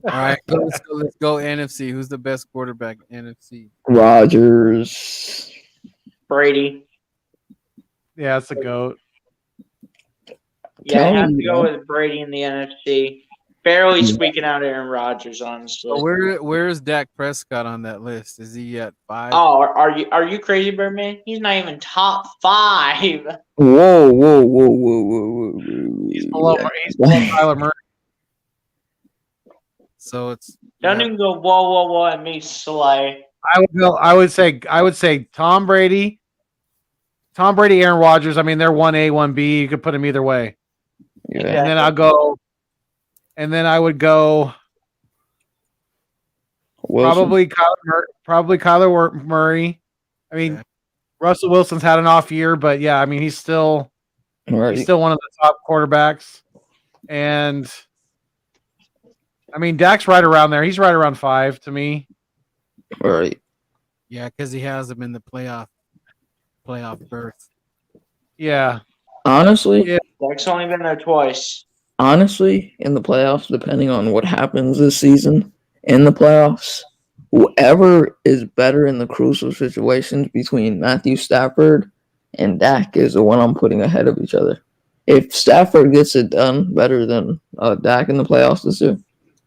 All right, let's go NFC. Who's the best quarterback in NFC? Rogers. Brady. Yeah, it's a goat. Yeah, I Tell have me, to go man. with Brady in the NFC. Barely Yeah. squeaking out Aaron Rodgers, honestly. So where is Dak Prescott on that list? Is he at 5? Oh, are you crazy, Birdman? He's not even top 5. Whoa. He's below Kyler Murray. So it's Don't even go whoa at me, Slay. I would say Tom Brady, Aaron Rodgers. I mean, they're 1A, 1B. You could put them either way. Yeah. And then I would go Wilson. probably Kyler Murray. I mean, Yeah. Russell Wilson's had an off year, but yeah, I mean he's still Right. one of the top quarterbacks. And I mean Dak's right around there. He's right around 5 to me. Right. Yeah, because he has him in the playoff berth. Yeah. Honestly, Yeah. Dak's only been there twice. in the playoffs, depending on what happens this season in the playoffs, whoever is better in the crucial situations between Matthew Stafford and Dak is the one I'm putting ahead of each other. If Stafford gets it done better than Dak in the playoffs this year,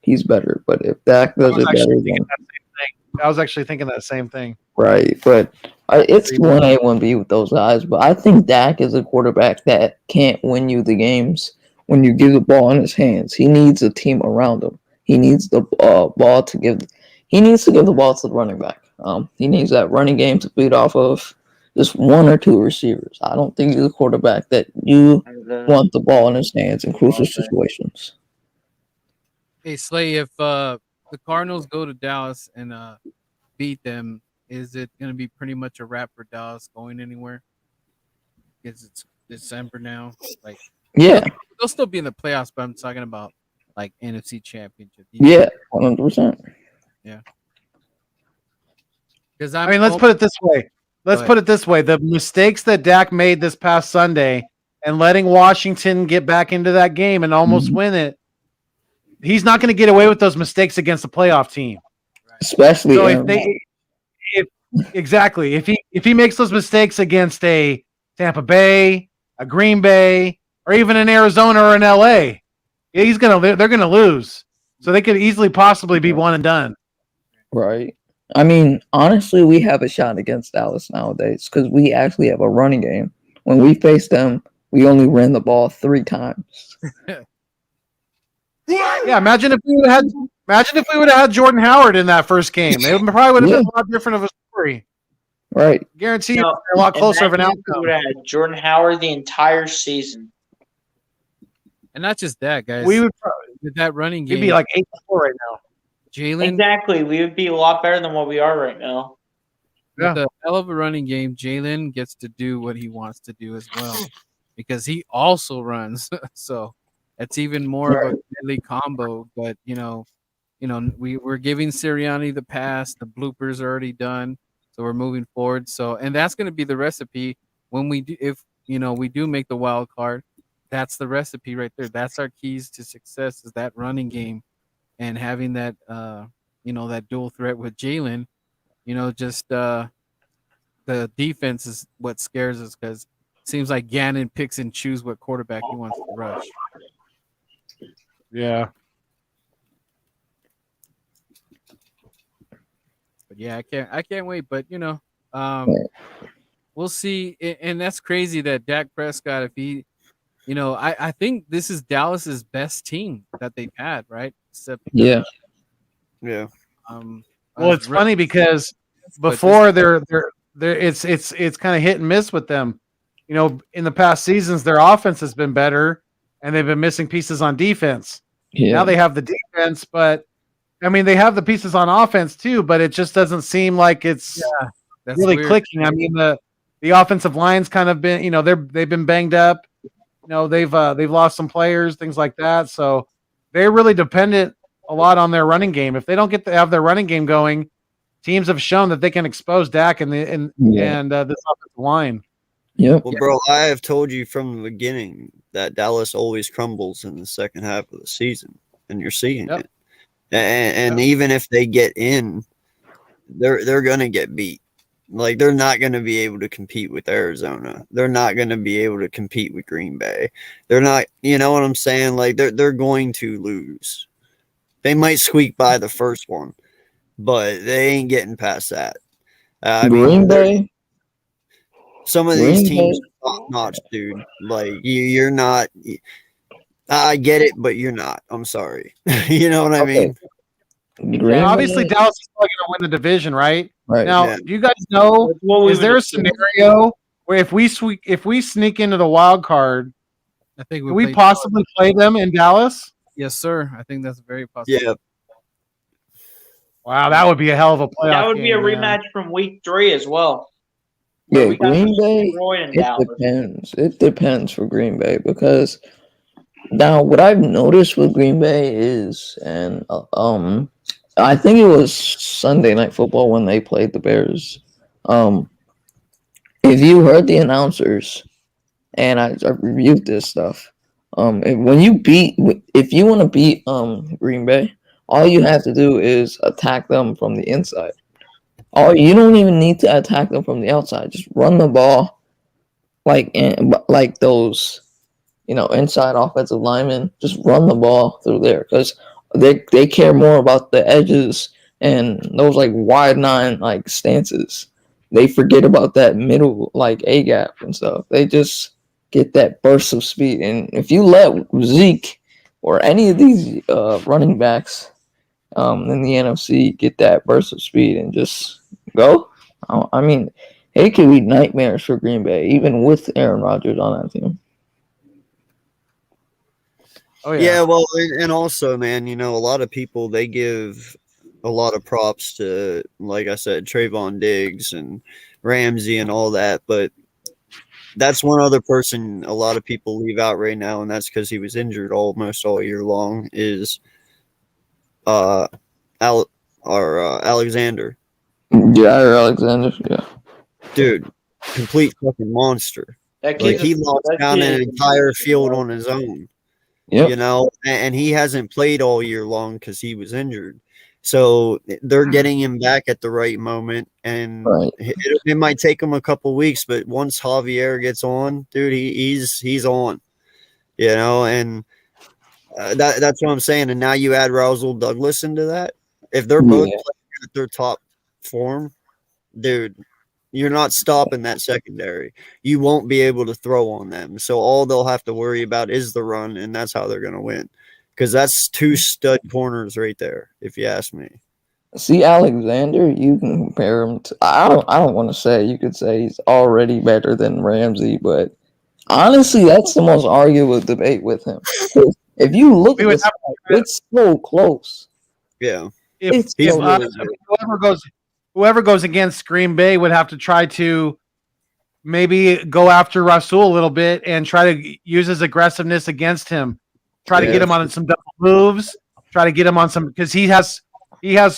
he's better. But if Dak does it better, then I was actually thinking that same thing. right. But it's 1A, 1B with those guys. But I think Dak is a quarterback that can't win you the games when you give the ball in his hands. He needs a team around him. He needs the ball to give. He needs to give the ball to the running back. He needs that running game to feed off of just one or two receivers. I don't think he's a quarterback that you want the ball in his hands in crucial situations. Hey Slay, if the Cardinals go to Dallas and beat them, is it going to be pretty much a wrap for Dallas going anywhere? Because it's December now. Like, Yeah, they'll still be in the playoffs, but I'm talking about like NFC Championship. yeah, 100%. Because I mean, let's put it this way. The mistakes that Dak made this past Sunday and letting Washington get back into that game and almost win it, he's not going to get away with those mistakes against a playoff team. Especially So Aaron if he makes those mistakes against a Tampa Bay, a Green Bay, or even an Arizona or an LA, they're gonna lose. So they could easily possibly be one and done. Right. I mean, honestly, we have a shot against Dallas nowadays because we actually have a running game. When we faced them, we only ran the ball 3 times. Yeah, imagine if we would have had Jordan Howard in that first game. It probably would have been a lot different of a story. Right. Guarantee you, a lot closer of an Imagine if we outcome. would have had Jordan Howard the entire season. And not just that, guys. We would with that running game, we'd be like 8-4 right now. Jalen Exactly. We would be a lot better than what we are right now. Yeah. with a hell of a running game. Jalen gets to do what he wants to do as well because he also runs. So it's even more of a deadly combo. But we're giving Sirianni the pass. The bloopers are already done, so we're moving forward. So and that's going to be the recipe when we do. If we do make the wild card, that's the recipe right there. That's our keys to success is that running game and having that that dual threat with Jalen. The defense is what scares us because it seems like Gannon picks and chooses what quarterback he wants to rush. Yeah. But yeah, I can't wait. But we'll see. And that's crazy that Dak Prescott, if he, I think this is Dallas's best team that they've had, right? Except Yeah. Well, it's funny because before their it's kind of hit and miss with them. You know, in the past seasons, their offense has been better, and they've been missing pieces on defense. Yeah. Now they have the defense, but I mean, they have the pieces on offense too, but it just doesn't seem like it's That's really weird. clicking. I mean, the offensive line's kind of been, you know, they've been banged up. You know, they've lost some players, things like that. So they're really dependent a lot on their running game. If they don't get to have their running game going, teams have shown that they can expose Dak and this offensive line. Yep. Well, bro, I have told you from the beginning that Dallas always crumbles in the second half of the season, and you're seeing it. And even if they get in, they're gonna get beat. Like, they're not gonna be able to compete with Arizona. They're not gonna be able to compete with Green Bay. They're not. You know what I'm saying? Like, they're going to lose. They might squeak by the first one, but they ain't getting past that. Green Bay. Some of these teams are top notch, dude. Like, you're not. I get it, but you're not. I'm sorry. You know what I mean? Obviously, Dallas is probably going to win the division, right? Right. Now, do you guys know? Is there a scenario where if we sneak into the wild card, I think can we possibly play them in Dallas? Yes, sir. I think that's very possible. Yeah. Wow, that would be a hell of a playoff. That would be a rematch from week 3 as well. Yeah, Green Bay. It depends for Green Bay, because now what I've noticed with Green Bay is, and I think it was Sunday Night Football when they played the Bears. If you heard the announcers, and I reviewed this stuff, if you want to beat Green Bay, all you have to do is attack them from the inside. You don't even need to attack them from the outside. Just run the ball, like those, inside offensive linemen. Just run the ball through there, because they care more about the edges and those like wide nine like stances. They forget about that middle like A gap and stuff. They just get that burst of speed. And if you let Zeke or any of these running backs in the NFC get that burst of speed and just go, I mean, it could be nightmares for Green Bay, even with Aaron Rodgers on that team. Oh yeah. Well, and also, man, a lot of people, they give a lot of props to, like I said, Trayvon Diggs and Ramsey and all that, but that's one other person a lot of people leave out right now, and that's because he was injured almost all year long, is Alexander. Jair Alexander, yeah. Dude, complete fucking monster. Like, he lost down an entire field on his own. Yep. And he hasn't played all year long because he was injured. So they're getting him back at the right moment, and it might take him a couple weeks, but once Javier gets on, dude, he's on. And that's what I'm saying. And now you add Rasul Douglas into that. If they're both playing at their top form, dude, you're not stopping that secondary. You won't be able to throw on them. So all they'll have to worry about is the run, and that's how they're going to win. Because that's 2 stud corners right there, if you ask me. See, Alexander, you can compare him to. I don't want to say, you could say he's already better than Ramsey, but honestly, that's the most arguable debate with him. If you look at this, it's so close. Yeah. Whoever goes against Green Bay would have to try to maybe go after Rasul a little bit and try to use his aggressiveness against him. Try to get him on some double moves. Try to get him on some, because he has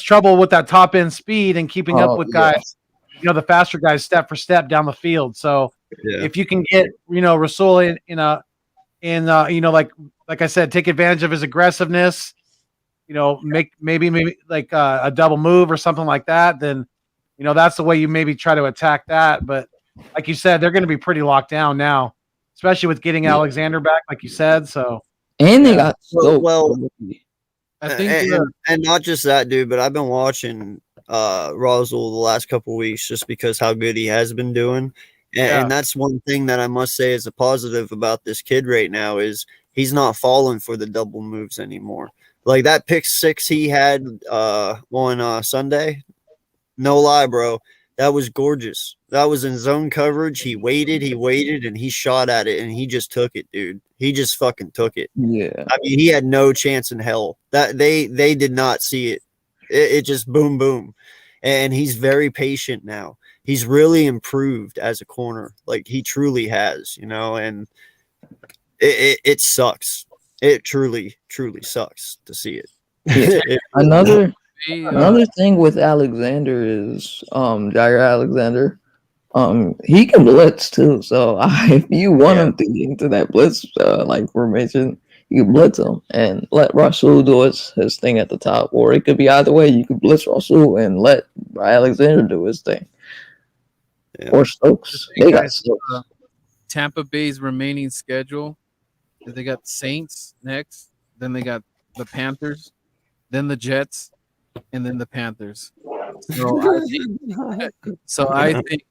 trouble with that top end speed and keeping up with guys. The faster guys step for step down the field. So if you can get Rasul in like I said, take advantage of his aggressiveness. Maybe like a double move or something like that. Then that's the way you maybe try to attack that. But like you said, they're going to be pretty locked down now, especially with getting Alexander back, like you said. So. And they got I think, and not just that, dude, but I've been watching Rasul the last couple of weeks just because how good he has been doing, and that's one thing that I must say is a positive about this kid right now is he's not falling for the double moves anymore. Like that pick 6 he had on Sunday, no lie, bro. That was gorgeous. That was in zone coverage. He waited, and he shot at it, and he just took it, dude. He just fucking took it. Yeah. I mean, he had no chance in hell. That they did not see it. It just boom, boom. And he's very patient now. He's really improved as a corner. Like, he truly has, and it sucks. It truly, truly sucks to see it. Yeah. Another thing with Alexander is Jair Alexander. He can blitz too. So if you want him to get into that blitz formation, you can blitz him and let Rasul do his thing at the top, or it could be either way. You could blitz Rasul and let Alexander do his thing, or Stokes. They got Stokes. Tampa Bay's remaining schedule is they got Saints next, then they got the Panthers, then the Jets, and then the Panthers. So I think,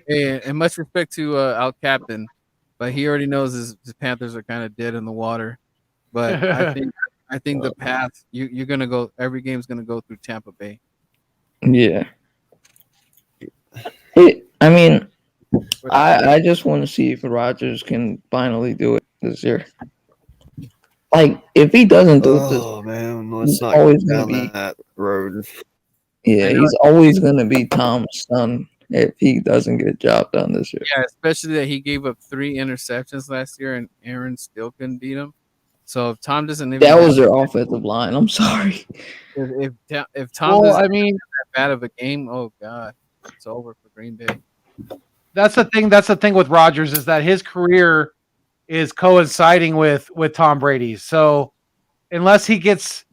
and much respect to our captain, but he already knows his Panthers are kind of dead in the water. But I think the path you're gonna go. Every game's gonna go through Tampa Bay. Yeah. I just want to see if Rodgers can finally do it this year. Like, if he doesn't do it, let's not go down that road. Yeah, he's always going to be Tom's son if he doesn't get a job done this year. Yeah, especially that he gave up 3 interceptions last year and Aaron still couldn't beat him. So if Tom doesn't even that was their offensive line. I'm sorry. If Tom doesn't have that bad of a game, oh god, it's over for Green Bay. That's the thing. That's the thing with Rodgers is that his career is coinciding with Tom Brady's. So unless he gets,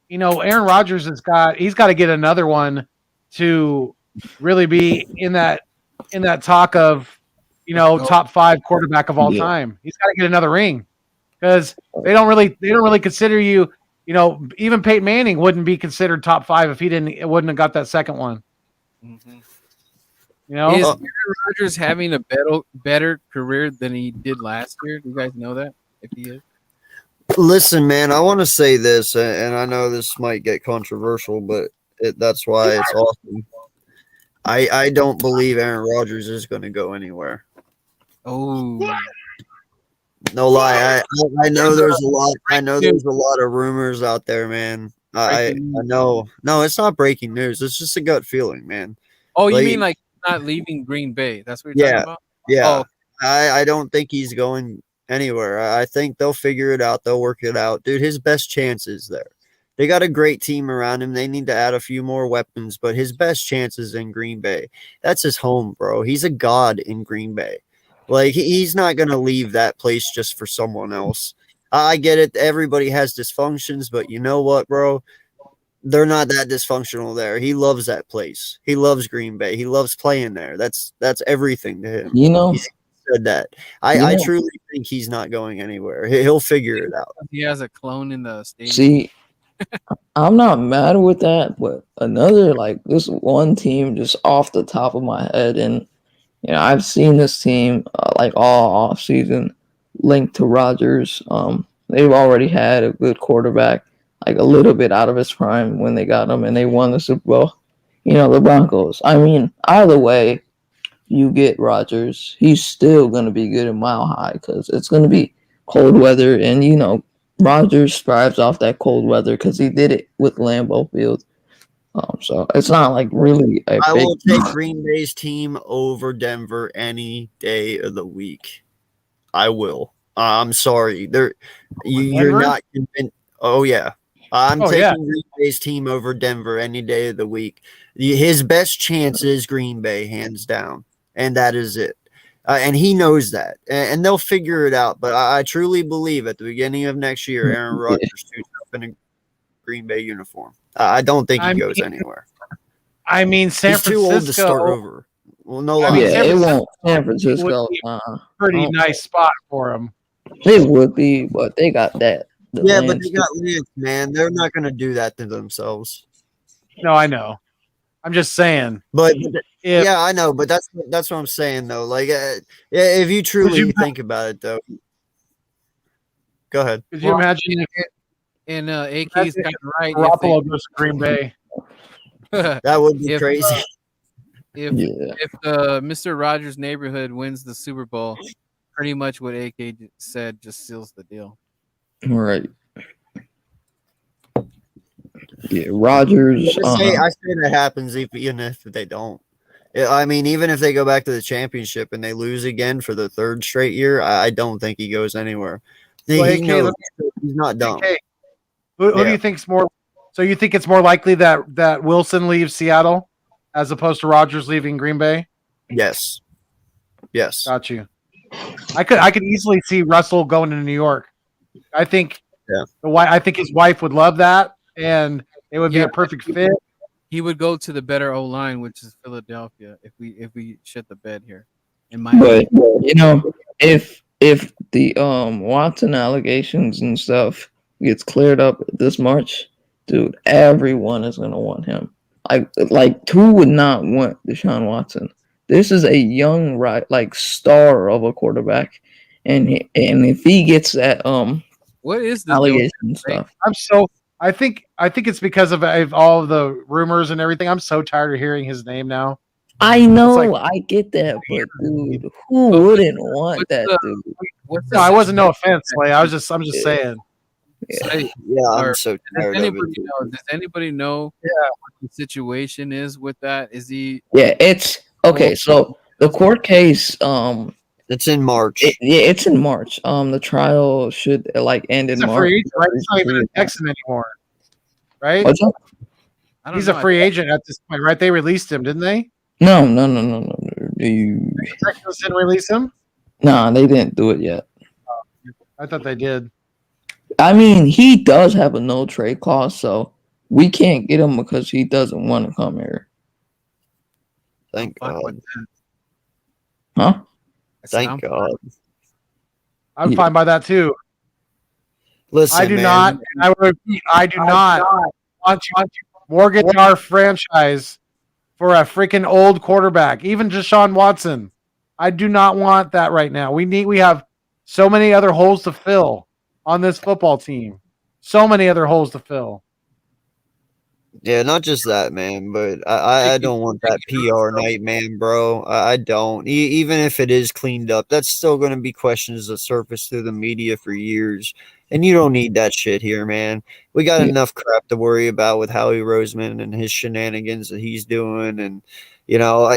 Aaron Rodgers he's got to get another one to really be in that talk of, top 5 quarterback of all time. He's got to get another ring because they don't really consider you. Even Peyton Manning wouldn't be considered top 5 if he wouldn't have got that second one. Mm-hmm. Is Aaron Rodgers having a better career than he did last year? Do you guys know that? If he is, listen, man, I want to say this, and I know this might get controversial, but that's why it's awesome. I don't believe Aaron Rodgers is going to go anywhere. Oh, no lie. I know there's a lot. I know there's a lot of rumors out there, man. I know. No, it's not breaking news. It's just a gut feeling, man. Oh, you mean like not leaving Green Bay? That's what you're talking about? Yeah. Oh. I don't think he's going anywhere. I think they'll figure it out. They'll work it out. Dude, his best chance is there. They got a great team around him. They need to add a few more weapons, but his best chance is in Green Bay. That's his home, bro. He's a god in Green Bay. Like, he's not going to leave that place just for someone else. I get it. Everybody has dysfunctions, but you know what, bro? They're not that dysfunctional there. He loves that place. He loves Green Bay. He loves playing there. That's everything to him. He said that. I truly think he's not going anywhere. He'll figure it out. He has a clone in the stadium. See, I'm not mad with that, but another, this one team just off the top of my head, and I've seen this team all off season linked to Rodgers. They've already had a good quarterback, a little bit out of his prime when they got him, and they won the Super Bowl. The Broncos. I mean, either way you get Rodgers, he's still going to be good in Mile High because it's going to be cold weather, and Rodgers thrives off that cold weather because he did it with Lambeau Field. So it's not really a I will take Green Bay's team over Denver any day of the week. I will. I'm sorry. You're not convinced. Oh, yeah. I'm taking Green Bay's team over Denver any day of the week. His best chance is Green Bay, hands down. And that is it. And he knows that. And they'll figure it out. But I truly believe at the beginning of next year, Aaron Rodgers suits up in a Green Bay uniform. I don't think he goes anywhere. I mean, San He's Francisco. too old to start over. Well, no lie. It won't. San Francisco. Pretty nice spot for him. It would be, but they got that. But they got Lance, man. They're not going to do that to themselves. No, I know. I'm just saying. But I know. But that's what I'm saying, though. If you truly think about it, though. Go ahead. Could you imagine? And AK's kind of right. Garoppolo goes to Green Bay. That would be crazy. if Yeah. if Mr. Rogers' Neighborhood wins the Super Bowl, pretty much what AK said just seals the deal. Right. Yeah. Rogers. I say that happens even if they don't. I mean, even if they go back to the championship and they lose again for the third straight year, I don't think he goes anywhere. Well, He AK, knows he's not dumb. Okay. Who do Yeah. you think's more? So you think it's more likely that Wilson leaves Seattle as opposed to Rodgers leaving Green Bay? Yes. Yes. Got you. I could easily see Russell going to New York. I think Yeah. I think his wife would love that, and it would be Yeah. a perfect fit. He would go to the better O line, which is Philadelphia, if we shit the bed here. In my But opinion. you know, if the Watson allegations and stuff gets cleared up this March, dude, everyone is gonna want him. Like who would not want Deshaun Watson? This is a young star of a quarterback, and if he gets that What is the allegation deal? stuff, I think it's because of all of the rumors and everything. I'm so tired of hearing his name now. I know, like- I get that, but dude, who wouldn't want what's that, the- dude? What's the No, I wasn't. No offense, Slay. I'm just saying. Say, Yeah, I'm Or- so does tired of anybody it. know? Does anybody know what the situation is with that? Is he? Yeah, it's okay. So the court case, It's in March. it's in March. The trial should end in He's a March. free agent, right? He's not even a Texan anymore, right? What's up? I don't He's know. a free agent at this point, right? They released him, didn't they? No. Texans didn't release him. Nah, they didn't do it yet. I thought they did. I mean, he does have a no trade clause, so we can't get him because he doesn't want to come here. Thank Fine God. with that. Huh? I said, Thank I'm God. I'm Yeah. fine by that too. Listen, I do man, not. And I will repeat, I do not want to mortgage our franchise for a freaking old quarterback, even Deshaun Watson. I do not want that right now. We have so many other holes to fill on this football team. So many other holes to fill. Yeah, not just that, man, but I don't want that PR night, man, bro. I don't. Even if it is cleaned up, that's still going to be questions that surface through the media for years. And you don't need that shit here, man. We got enough crap to worry about with Howie Roseman and his shenanigans that he's doing. And, you know,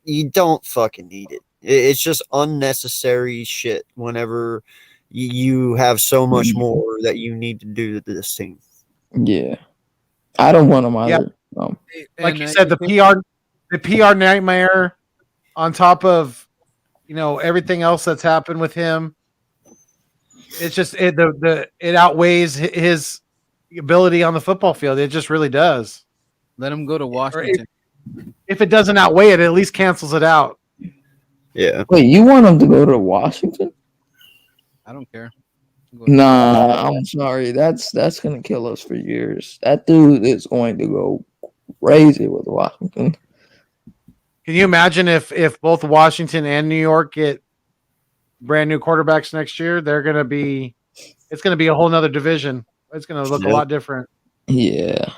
you don't fucking need it. It's just unnecessary shit whenever you have so much more that you need to do to this team. Yeah. I don't want him Yeah. either. Like you said, the PR nightmare on top of, you know, everything else that's happened with him. It's just it outweighs his ability on the football field. It just really does. let him go to Washington. If it doesn't outweigh it, at least cancels it out. Yeah. Wait, you want him to go to Washington? I don't care. Nah, I'm sorry. That's gonna kill us for years. That dude is going to go crazy with Washington. Can you imagine if both Washington and New York get brand new quarterbacks next year? It's gonna be a whole nother division. It's gonna look a lot different. Yeah.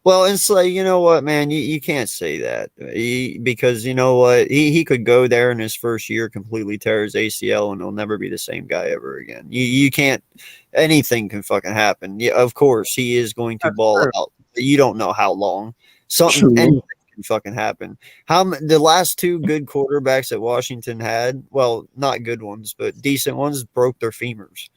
Well, and so you know what, man, you can't say that because you know what, he could go there in his first year, completely tear his ACL, and he'll never be the same guy ever again. You can't. Anything can fucking happen. Yeah, of course he is going to ball out. But you don't know how long. Anything can fucking happen. The last two good quarterbacks that Washington had, well, not good ones, but decent ones, broke their femurs.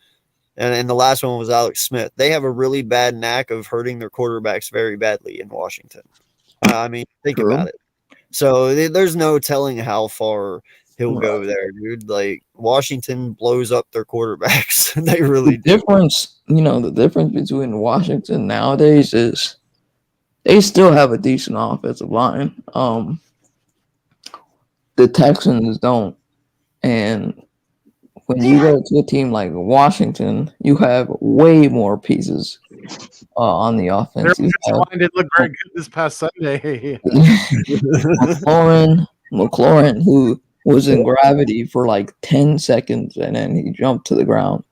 And the last one was Alex Smith. They have a really bad knack of hurting their quarterbacks very badly in Washington. I mean, think about it. So there's no telling how far he'll go there, dude. Like Washington blows up their quarterbacks. They really do. The difference between Washington nowadays is they still have a decent offensive line. The Texans don't. And when you go to a team like Washington, you have way more pieces on the offense. Their line did look very good this past Sunday. McLaurin, who was in gravity for like 10 seconds, and then he jumped to the ground.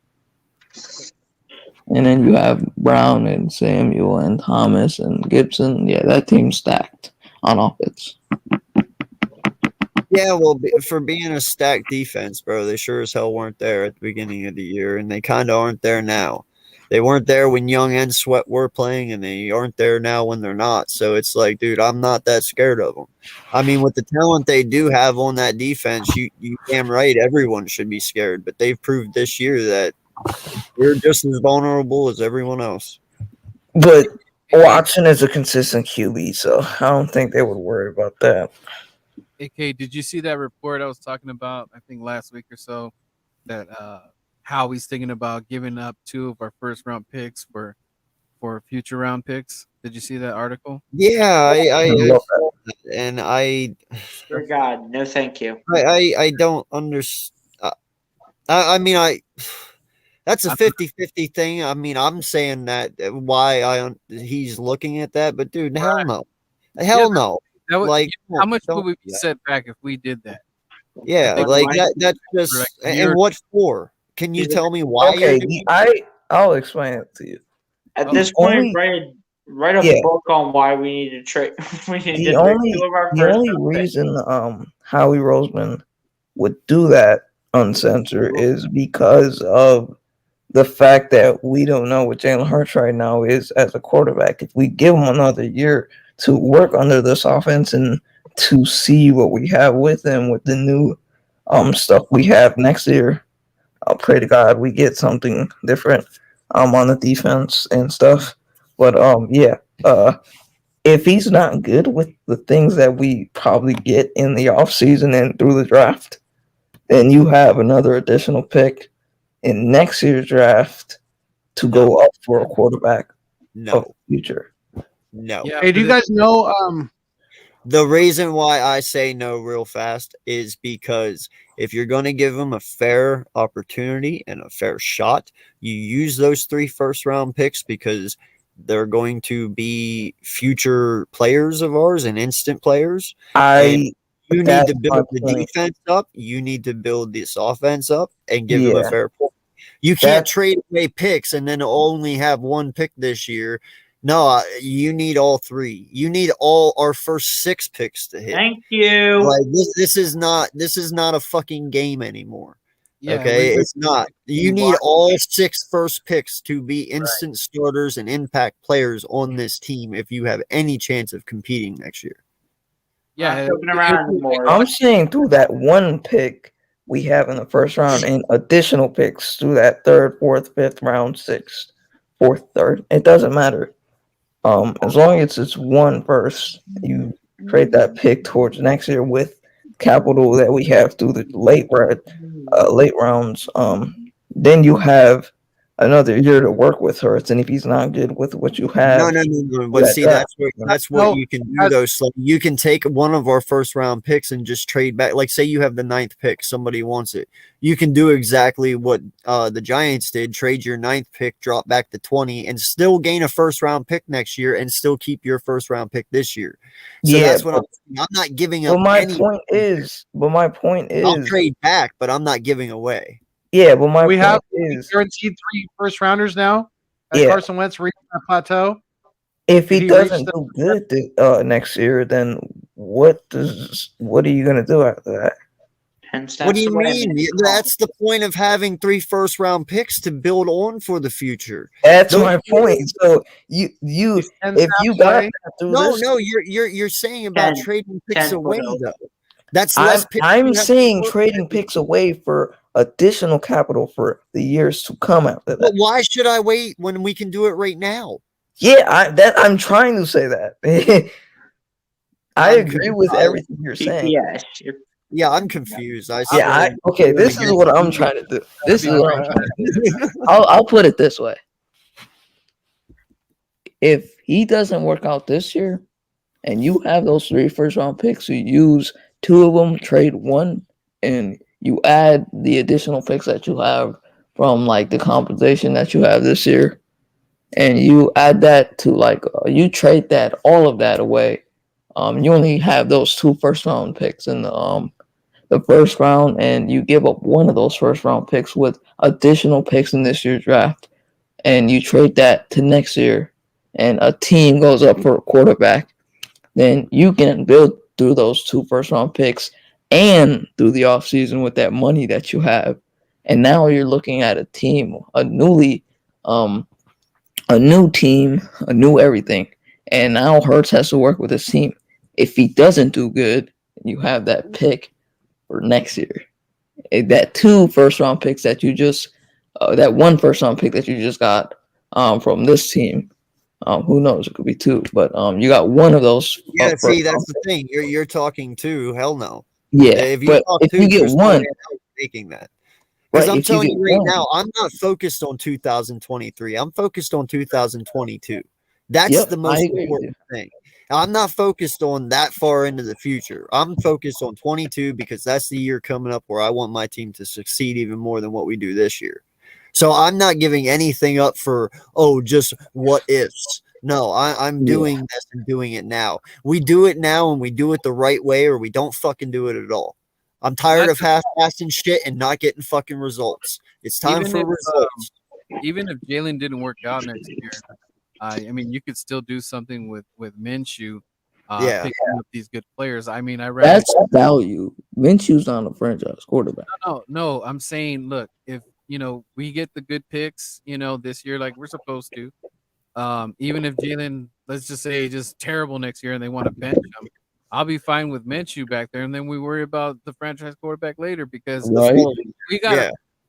And then you have Brown and Samuel and Thomas and Gibson. Yeah, that team's stacked. on offense. Yeah, well, for being a stacked defense, bro, they sure as hell weren't there at the beginning of the year, and they kind of aren't there now. They weren't there when Young and Sweat were playing, and they aren't there now when they're not. So it's like, dude, I'm not that scared of them. I mean, with the talent they do have on that defense, you damn right everyone should be scared. But they've proved this year that they're just as vulnerable as everyone else. But Watson is a consistent QB, so I don't think they would worry about that. AK, did you see that report I was talking about, I think last week or so, that Howie's thinking about giving up 2 of our first round picks for future round picks? Did you see that article? Yeah, Dear God, no thank you. I don't understand. I mean, that's a 50-50 thing. I mean, I'm saying that he's looking at that, but dude, hell no. Hell no. That would, Like, how much would we be set back if we did that? Yeah, like that's just and what for? Can you tell me why? Okay, I'll explain it to you. At this point, write a book on why we need to trade. The only reason Howie Roseman would do that uncensored is because of the fact that we don't know what Jalen Hurts right now is as a quarterback. If we give him another year to work under this offense and to see what we have with him with the new stuff we have next year, I'll pray to God we get something different on the defense and stuff. But if he's not good with the things that we probably get in the offseason and through the draft, then you have another additional pick in next year's draft to go up for a quarterback of the future. No. Yeah, hey, do you guys know the reason why I say no real fast is because if you're going to give them a fair opportunity and a fair shot, you use those 3 first-round picks because they're going to be future players of ours and instant players. You need to build the defense up. You need to build this offense up and give them a fair point. You can't trade away picks and then only have 1 pick this year. No, you need all 3. You need all our first 6 picks to hit. Thank you. Like this is not a fucking game anymore. Yeah, okay, it's not. You need all 6 first picks to be instant starters and impact players on this team if you have any chance of competing next year. Yeah, I'm saying through that 1 pick we have in the first round and additional picks through that 3rd, 4th, 5th round, 6th, 4th, 3rd. It doesn't matter. As long as it's 1 first, you trade that pick towards next year with capital that we have through the late rounds. Then you have another year to work with Hurts, and if he's not good with what you have, no. But see, that's what you can do though. So you can take one of our first round picks and just trade back. Like, say you have the 9th pick, somebody wants it. You can do exactly what the Giants did: trade your 9th pick, drop back to 20, and still gain a first round pick next year, and still keep your first round pick this year. So that's what I'm not giving up. But my point is, I'll trade back, but I'm not giving away. Yeah, but we have guaranteed 3 first rounders now. Carson Wentz reached that plateau. If he doesn't do good next year, then what are you gonna do after that? What do you mean? That's the point of having 3 first round picks to build on for the future. That's my point. So if you got you're saying about trading picks away though. That's less picks. I'm saying trading picks away for additional capital for the years to come after that. But why should I wait when we can do it right now? Yeah, I'm trying to say that. I agree with everything you're saying. Yeah, I'm confused. This is what I'm trying to do. This is what I'm trying to do. I'll put it this way. If he doesn't work out this year, and you have those 3 first round picks, you use 2 of them, trade 1, and you add the additional picks that you have from like the compensation that you have this year, and you add that to you trade all of that away. You only have those 2 first round picks in the first round, and you give up 1 of those first round picks with additional picks in this year's draft, and you trade that to next year, and a team goes up for a quarterback. then you can build through those 2 first-round picks and through the offseason with that money that you have. And now you're looking at a team, a new team, a new everything. And now Hurts has to work with his team. If he doesn't do good, you have that pick for next year. That 2 first-round picks that you just, that 1 first-round pick that you just got from this team. Who knows? It could be 2, but you got 1 of those. Yeah, see, that's the thing. You're talking 2. Hell no. Yeah, If you but talk if 2, you get there's no 1, way I'm making that. Because right, I'm if you telling get you right 1, now, I'm not focused on 2023. I'm focused on 2022. That's yep, the I most agree with important thing. I'm not focused on that far into the future. I'm focused on 22 because that's the year coming up where I want my team to succeed even more than what we do this year. So I'm not giving anything up for, just what ifs. No, I'm doing this and doing it now. We do it now and we do it the right way, or we don't fucking do it at all. I'm tired of half-assing shit and not getting fucking results. It's time for results. Even if Jalen didn't work out next year, I mean, you could still do something with Minshew, picking up these good players. I mean, that's value. Minshew's not a franchise quarterback. No. I'm saying, look, if we get the good picks, this year like we're supposed to. Even if Jalen, let's just say, just terrible next year and they want to bench him, I'll be fine with Minshew back there, and then we worry about the franchise quarterback later because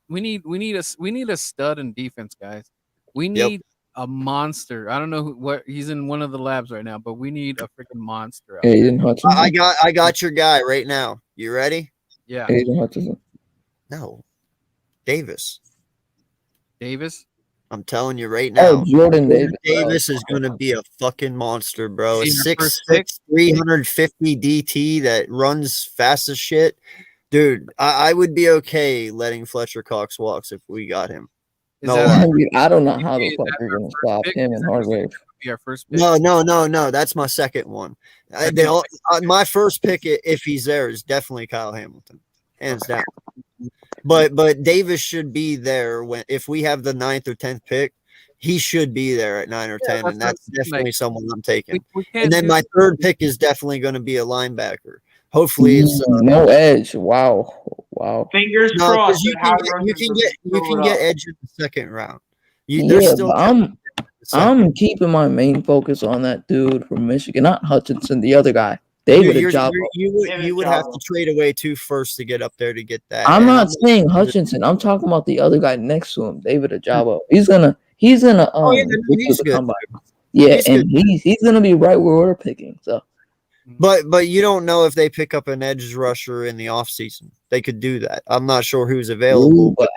we need a stud in defense, guys. We need a monster. I don't know what he's in one of the labs right now, but we need a freaking monster. Aiden Hutchinson. I got your guy right now. You ready? Yeah. Aiden Hutchinson. No. Davis. I'm telling you right now. Jordan Davis. Davis is going to be a fucking monster, bro. A 6'6", 350 DT that runs fast as shit. Dude, I would be okay letting Fletcher Cox walk if we got him. I don't know how the fuck you're going to stop him and Hargrave. Our first pick? No. That's my second one. My first pick, if he's there, is definitely Kyle Hamilton, hands down. But Davis should be there if we have the 9th or 10th pick. He should be there at 9 or 10, and that's definitely someone I'm taking. And then my third pick is definitely going to be a linebacker. Hopefully, it's no edge. Wow. Fingers crossed. You can get edge in the second round. I'm keeping my main focus on that dude from Michigan, not Hutchinson, the other guy. David Ajabo. You would have to trade away 2 firsts to get up there to get that. I'm not saying Hutchinson. I'm talking about the other guy next to him, David Ajabo. He's gonna he's good. Yeah, he's gonna be right where we're picking. So, but you don't know if they pick up an edge rusher in the offseason. They could do that. I'm not sure who's available. But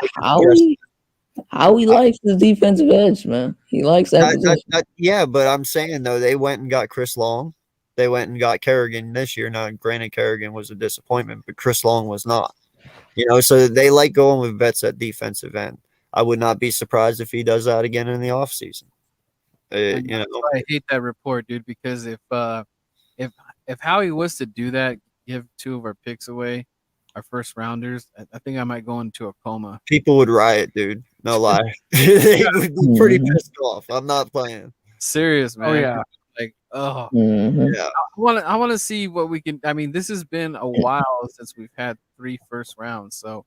Howie likes the defensive edge, man. He likes that position. Yeah, but I'm saying though, they went and got Chris Long. They went and got Kerrigan this year. Now, granted, Kerrigan was a disappointment, but Chris Long was not. So they like going with vets at defensive end. I would not be surprised if he does that again in the offseason. I hate that report, dude, because if Howie was to do that, give 2 of our picks away, our first rounders, I think I might go into a coma. People would riot, dude. No lie. They would be pretty pissed off. I'm not playing. Serious, man. Oh, yeah. Yeah. I want to see what we can. I mean, this has been a while since we've had 3 first rounds. So,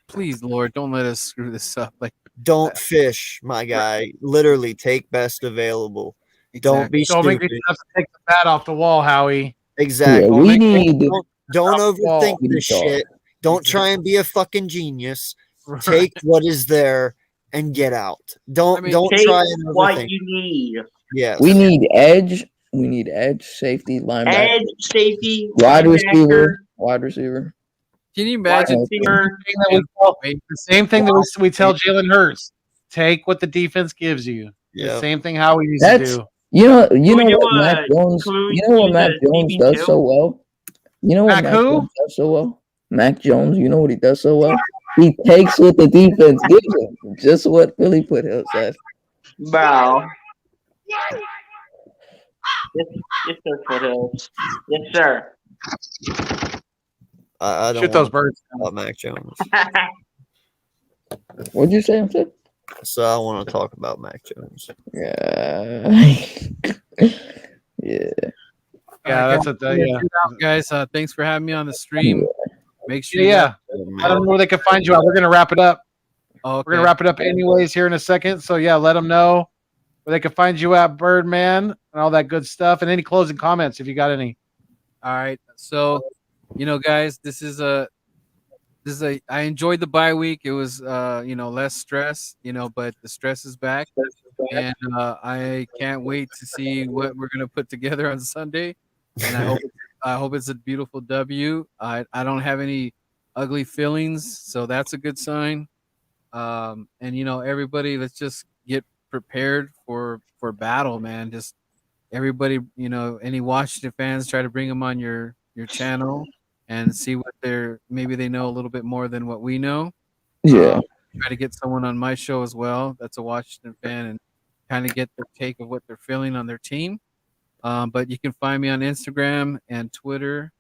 please, Lord, don't let us screw this up. Don't fish, my guy. Literally, take best available. Exactly. Don't make me have to take the bat off the wall, Howie. Exactly. Yeah, don't overthink this shit. Don't try and be a fucking genius. Right. Take what is there and get out. Don't try and overthink. What you need. Yes. We need edge. We need edge, safety, linebacker. Edge, safety, wide receiver. Can you imagine the same thing that we tell Jalen Hurts? Take what the defense gives you. Yeah. The same thing Howie used to do. You know what Mac Jones does so well? You know what Mac Jones does so well? Mac Jones, you know what he does so well? He takes what the defense gives him. Just what Philly Foothills said. Wow. Yes, sir, Foothills. Yes, sir. I don't shoot those birds about Mac Jones. What'd you say? So I want to talk about Mac Jones. Yeah. Yeah. Yeah, that's it. Yeah. Guys, thanks for having me on the stream. Make sure Yeah. Let them know where they can find you at. We're gonna wrap it up. Okay. We're gonna wrap it up anyways here in a second. So yeah, let them know where they can find you at, Birdman, and all that good stuff. And any closing comments if you got any. All right. So, guys, this is a I enjoyed the bye week. It was less stress, but the stress is back. And I can't wait to see what we're gonna put together on Sunday. And I hope it's a beautiful W. I don't have any ugly feelings, so that's a good sign. And everybody, let's just get prepared for battle, man. Just everybody, any Washington fans, try to bring them on your channel and see what maybe they know a little bit more than what we know. Yeah. Try to get someone on my show as well that's a Washington fan and kind of get their take of what they're feeling on their team. But you can find me on Instagram and Twitter,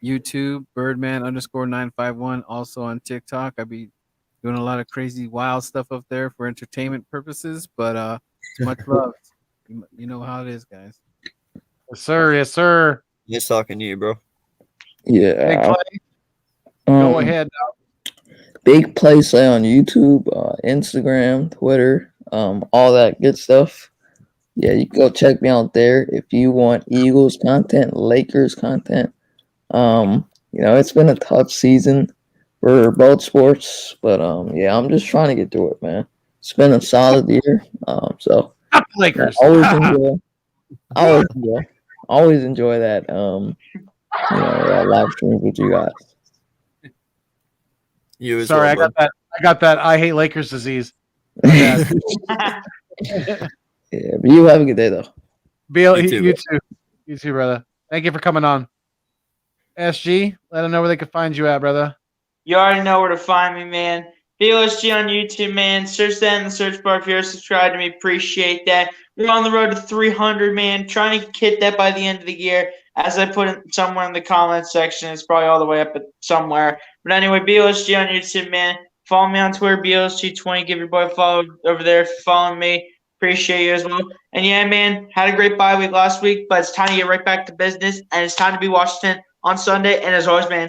YouTube, Birdman_951. Also on TikTok. I'll be doing a lot of crazy, wild stuff up there for entertainment purposes. But much love. You know how it is, guys. Yes, sir. Yes, sir. Nice talking to you, bro. Yeah. Big play. Go ahead. Big Play Say on YouTube, Instagram, Twitter, all that good stuff. Yeah, you can go check me out there if you want Eagles content, Lakers content. It's been a tough season for both sports, but yeah, I'm just trying to get through it, man. It's been a solid year. So Lakers. Always enjoy that. Live streams with you guys. You as Sorry, well, I got bud. that. I got that. I hate Lakers disease. Yeah, but you have a good day though. Bill, You too, you too. You too, brother. Thank you for coming on. SG, let them know where they can find you at, brother. You already know where to find me, man. BLSG on YouTube, man. Search that in the search bar if you're subscribed to me. Appreciate that. We're on the road to 300, man. Trying to hit that by the end of the year. As I put it somewhere in the comments section, it's probably all the way up at somewhere. But anyway, BLSG on YouTube, man. Follow me on Twitter, BLSG20. Give your boy a follow over there if you're following me. Appreciate you as well. And yeah, man, had a great bye week last week, but it's time to get right back to business, and it's time to be Washington on Sunday. And as always, man,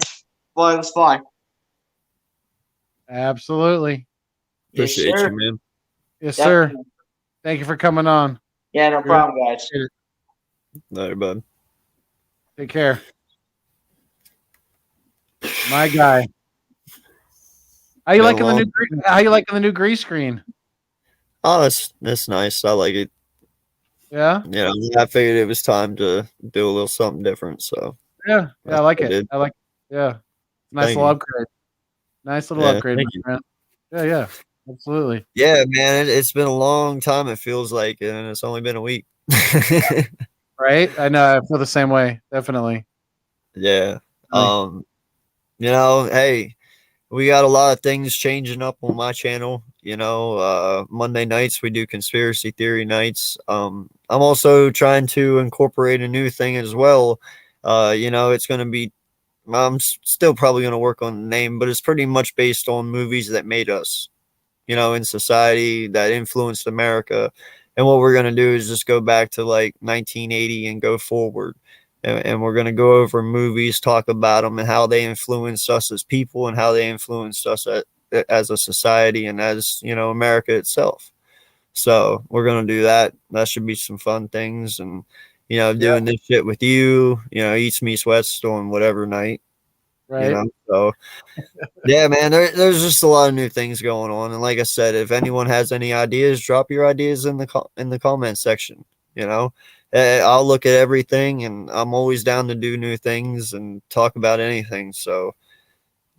fly, let's fly. Absolutely. Appreciate sir. you, man. Yes, sir. Definitely. Thank you for coming on. Yeah, no problem, guys. All right, bud. Take care. My guy. How you Been liking the new green screen? Oh, that's nice. I like it. Yeah? I figured it was time to do a little something different. So Yeah, I like it. did. I like yeah. Nice Thank little you. upgrade. Nice little Yeah, upgrade, thank my you. friend. Yeah, absolutely. Yeah, man, it's been a long time. It feels like, and it's only been a week. Right? I know. I feel the same way. Definitely. Yeah. Hey, we got a lot of things changing up on my channel. Monday nights we do conspiracy theory nights. I'm also trying to incorporate a new thing as well. It's going to be, I'm still probably going to work on the name, but it's pretty much based on movies that made us, in society, that influenced America. And what we're going to do is just go back to like 1980 and go forward. And we're going to go over movies, talk about them and how they influenced us as people and how they influenced us as a society and as, America itself. So we're going to do that. That should be some fun things. And, doing this shit with you, Eats Meets West on whatever night. Right. So yeah, man, there's just a lot of new things going on. And like I said, if anyone has any ideas, drop your ideas in the comment section. I'll look at everything, and I'm always down to do new things and talk about anything. So,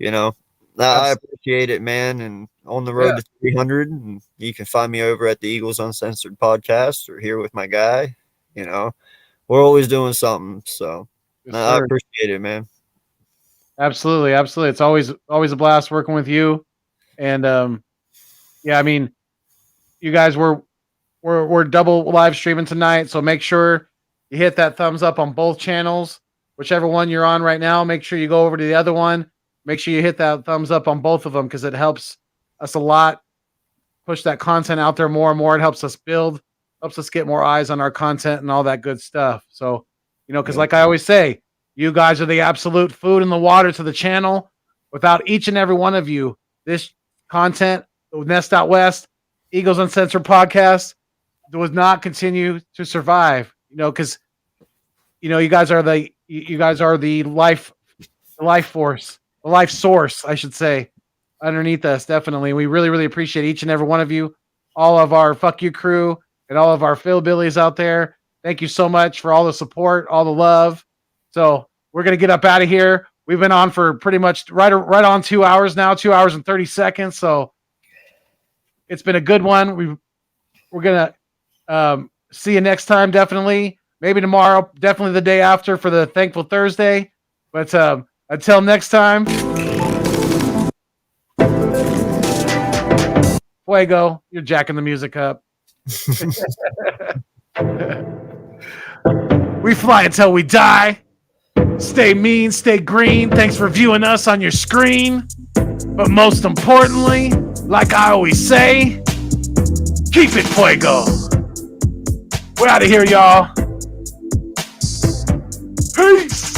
I appreciate it, man. And on the road to 300, and you can find me over at the Eagles Uncensored podcast or here with my guy. We're always doing something. So Yes, I sir. appreciate it, man. Absolutely. It's always a blast working with you. And I mean, you guys we're double live streaming tonight, so make sure you hit that thumbs up on both channels. Whichever one you're on right now, make sure you go over to the other one. Make sure you hit that thumbs up on both of them because it helps us a lot. Push that content out there more and more. It helps us build helps us get more eyes on our content and all that good stuff. So, because like I always say, you guys are the absolute food and the water to the channel. Without each and every one of you, this content, Nest Out West, Eagles Uncensored podcast, would not continue to survive. Because you guys are the life force, the life source, I should say, underneath us. Definitely, we really, really appreciate each and every one of you, all of our fuck you crew, and all of our Philbillies out there. Thank you so much for all the support, all the love. So we're gonna get up out of here. We've been on for pretty much right on 2 hours now, 2 hours and 30 seconds. So it's been a good one. We're gonna see you next time. Definitely, maybe tomorrow. Definitely the day after for the Thankful Thursday. But until next time, Fuego, you're jacking the music up. We fly until we die. Stay mean, stay green. Thanks for viewing us on your screen. But most importantly, like I always say, keep it fuego. We're out of here, y'all. Peace.